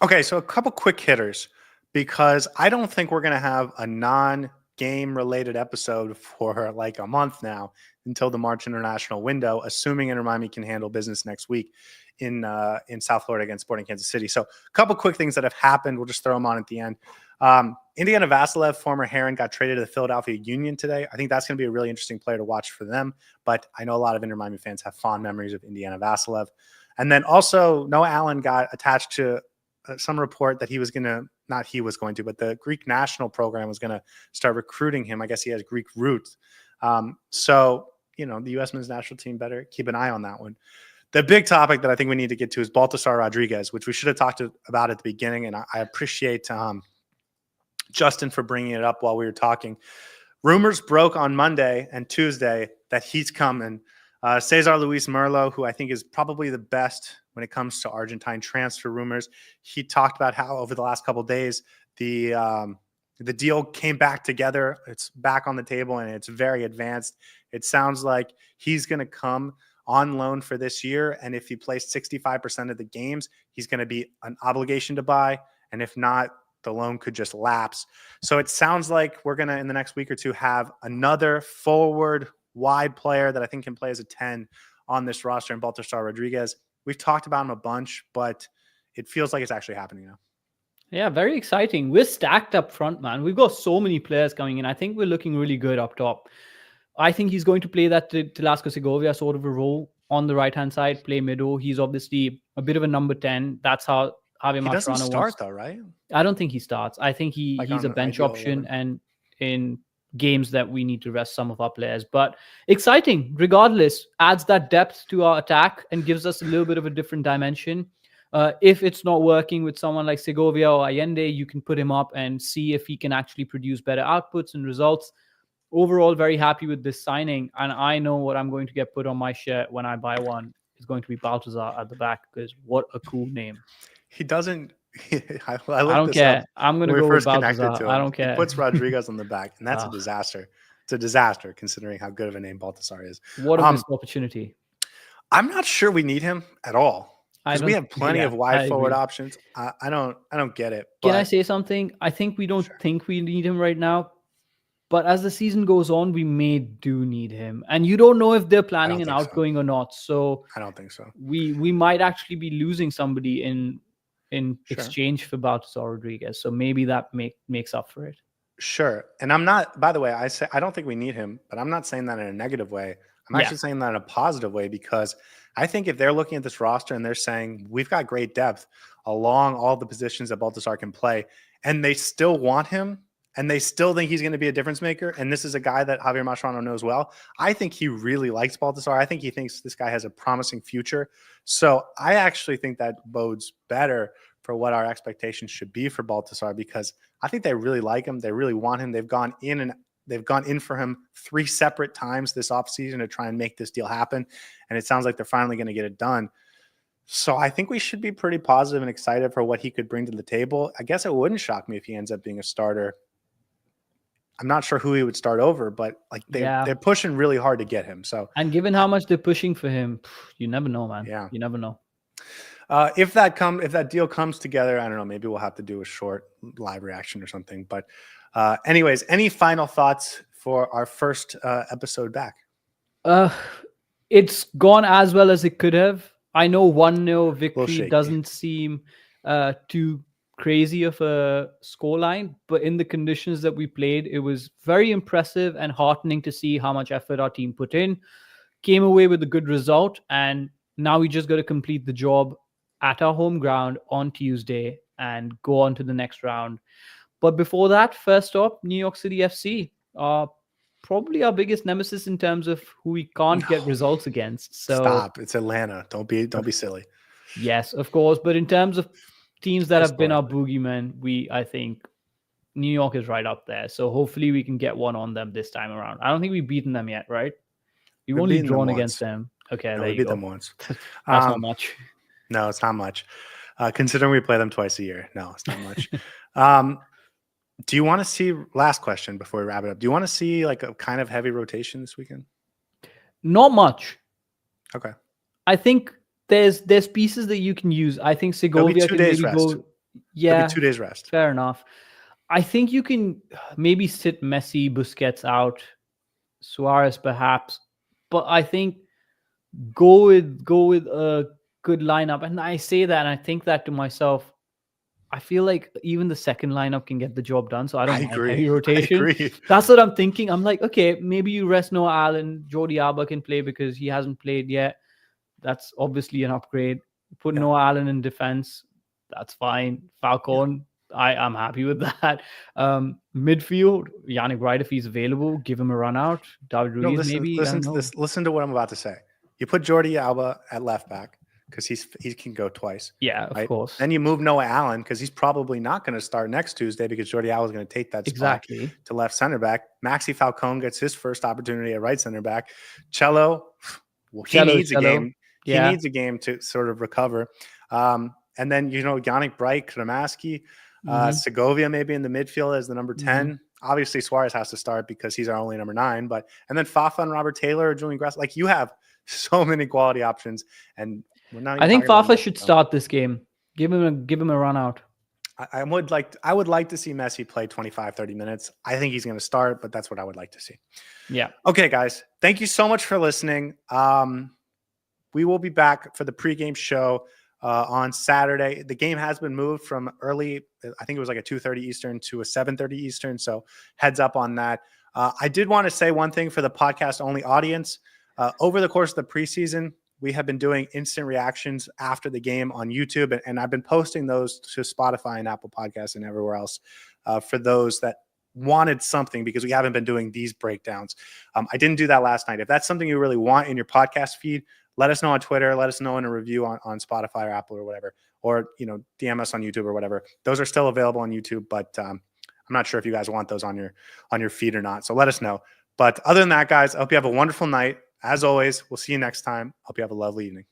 Okay. So a couple quick hitters, because I don't think we're going to have a non-game related episode for like a month now until the March international window, assuming Inter Miami can handle business next week in South Florida against Sporting Kansas City. So a couple quick things that have happened. We'll just throw them on at the end. Indiana Vasilev, former Heron, got traded to the Philadelphia Union today. I think that's going to be a really interesting player to watch for them. But I know a lot of Inter Miami fans have fond memories of Indiana Vasilev. And then also Noah Allen got attached to some report that but the Greek national program was going to start recruiting him. I guess he has Greek roots. So, the U.S. men's national team better keep an eye on that one. The big topic that I think we need to get to is Baltasar Rodriguez, which we should have talked about at the beginning. And I appreciate Justin for bringing it up while we were talking. Rumors broke on Monday and Tuesday that he's coming. Cesar Luis Merlo, who I think is probably the best when it comes to Argentine transfer rumors, he talked about how over the last couple of days, the deal came back together. It's back on the table and it's very advanced. It sounds like he's going to come on loan for this year. And if he plays 65% of the games, he's going to be an obligation to buy. And if not, the loan could just lapse. So it sounds like we're going to, in the next week or two, have another forward wide player that I think can play as a 10 on this roster in Baltasar Rodriguez. We've talked about him a bunch, but it feels like it's actually happening now. Yeah, very exciting. We're stacked up front, man. We've got so many players coming in. I think we're looking really good up top. I think he's going to play that Telasco Segovia sort of a role on the right-hand side, play middle. He's obviously a bit of a number 10. That's how Javier Mascherano He doesn't start wants. though, right? I don't think he starts. I think he's a bench option 11. and in games that we need to rest some of our players. But exciting, regardless, adds that depth to our attack and gives us a little bit of a different dimension. If it's not working with someone like Segovia or Allende, you can put him up and see if he can actually produce better outputs and results. Overall, very happy with this signing. And I know what I'm going to get put on my shirt when I buy one. It's going to be Baltazar at the back, because what a cool name. He doesn't. I don't care. I'm going to go with Baltazar. I don't care. He puts Rodriguez on the back, and that's a disaster. It's a disaster considering how good of a name Baltasar is. What a missed opportunity. I'm not sure we need him at all, because we have plenty of wide forward options. I don't get it. Can I say something? I think we don't think we need him right now. But as the season goes on, we do need him. And you don't know if they're planning an outgoing or not. So I don't think so. We might actually be losing somebody in exchange for Baltasar Rodriguez. So maybe that makes up for it. Sure. And I'm not, by the way, I don't think we need him, but I'm not saying that in a negative way. I'm actually saying that in a positive way, because I think if they're looking at this roster and they're saying we've got great depth along all the positions that Baltasar can play, and they still want him, and they still think he's going to be a difference maker, and this is a guy that Javier Mascherano knows well, I think he really likes Baltasar. I think he thinks this guy has a promising future. So I actually think that bodes better for what our expectations should be for Baltasar, because I think they really like him. They really want him. They've gone in for him 3 separate times this offseason to try and make this deal happen. And it sounds like they're finally going to get it done. So I think we should be pretty positive and excited for what he could bring to the table. I guess it wouldn't shock me if he ends up being a starter I'm not sure who he would start over, but like they're pushing really hard to get him. So, and given how much they're pushing for him, you never know, man. Yeah, you never know. If that deal comes together, I don't know. Maybe we'll have to do a short live reaction or something. But, anyways, any final thoughts for our first episode back? It's gone as well as it could have. I know 1-0 victory doesn't seem too crazy of a scoreline, but in the conditions that we played, it was very impressive and heartening to see how much effort our team put in. Came away with a good result, and now we just got to complete the job at our home ground on Tuesday and go on to the next round. But before that, first up, New York City FC are probably our biggest nemesis in terms of who we can't get results against. So stop. It's Atlanta. Don't be silly. Yes, of course. But in terms of teams that have been our boogeymen, I think New York is right up there. So hopefully we can get one on them this time around. I don't think we've beaten them yet, right? We've only drawn against them. Okay, no, there you beat go. them once. That's not much. No, it's not much. Considering we play them twice a year. No, it's not much. Do you want to see, last question before we wrap it up, do you want to see like a kind of heavy rotation this weekend? Not much. Okay. I think there's pieces that you can use. I think Segovia can maybe go. Yeah, 2 days rest. Fair enough. I think you can maybe sit Messi, Busquets out, Suárez perhaps, but I think go with a good lineup. And I say that, and I think that to myself. I feel like even the second lineup can get the job done. So I don't mind heavy rotation. I agree. That's what I'm thinking. I'm like, okay, maybe you rest Noah Allen. Jordi Alba can play because he hasn't played yet. That's obviously an upgrade. Put Noah Allen in defense. That's fine. Falcon, I'm happy with that. Midfield, Yannick Wright, if he's available, give him a run out. David Ruiz, maybe. Listen to this. Listen to what I'm about to say. You put Jordi Alba at left back, because he can go twice. Yeah, of course. Then you move Noah Allen because he's probably not going to start next Tuesday because Jordi Alba is going to take that spot to left center back. Maxi Falcone gets his first opportunity at right center back. Cello, he needs a game. He needs a game to sort of recover. And then, Yannick Bright, Kramaski, Segovia maybe in the midfield as the number 10. Obviously, Suárez has to start because he's our only number 9. And then Fafa and Robert Taylor or Julian Grass. Like, you have so many quality options. And I think Fafa should start this game. Give him a run out. I would like to see Messi play 25, 30 minutes. I think he's going to start, but that's what I would like to see. Yeah. Okay, guys. Thank you so much for listening. We will be back for the pregame show on Saturday. The game has been moved from early, I think it was like a 2:30 Eastern to a 7:30 Eastern. So heads up on that. I did want to say one thing for the podcast only audience. Over the course of the preseason, we have been doing instant reactions after the game on YouTube, and I've been posting those to Spotify and Apple Podcasts and everywhere else for those that wanted something, because we haven't been doing these breakdowns. I didn't do that last night. If that's something you really want in your podcast feed, let us know on Twitter. Let us know in a review on Spotify or Apple or whatever, or DM us on YouTube or whatever. Those are still available on YouTube, but I'm not sure if you guys want those on your feed or not. So let us know. But other than that, guys, I hope you have a wonderful night. As always, we'll see you next time. Hope you have a lovely evening.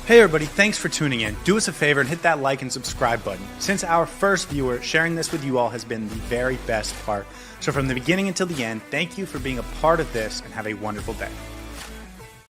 Hey everybody, thanks for tuning in. Do us a favor and hit that like and subscribe button. Since our first viewer, sharing this with you all has been the very best part. So from the beginning until the end, thank you for being a part of this and have a wonderful day.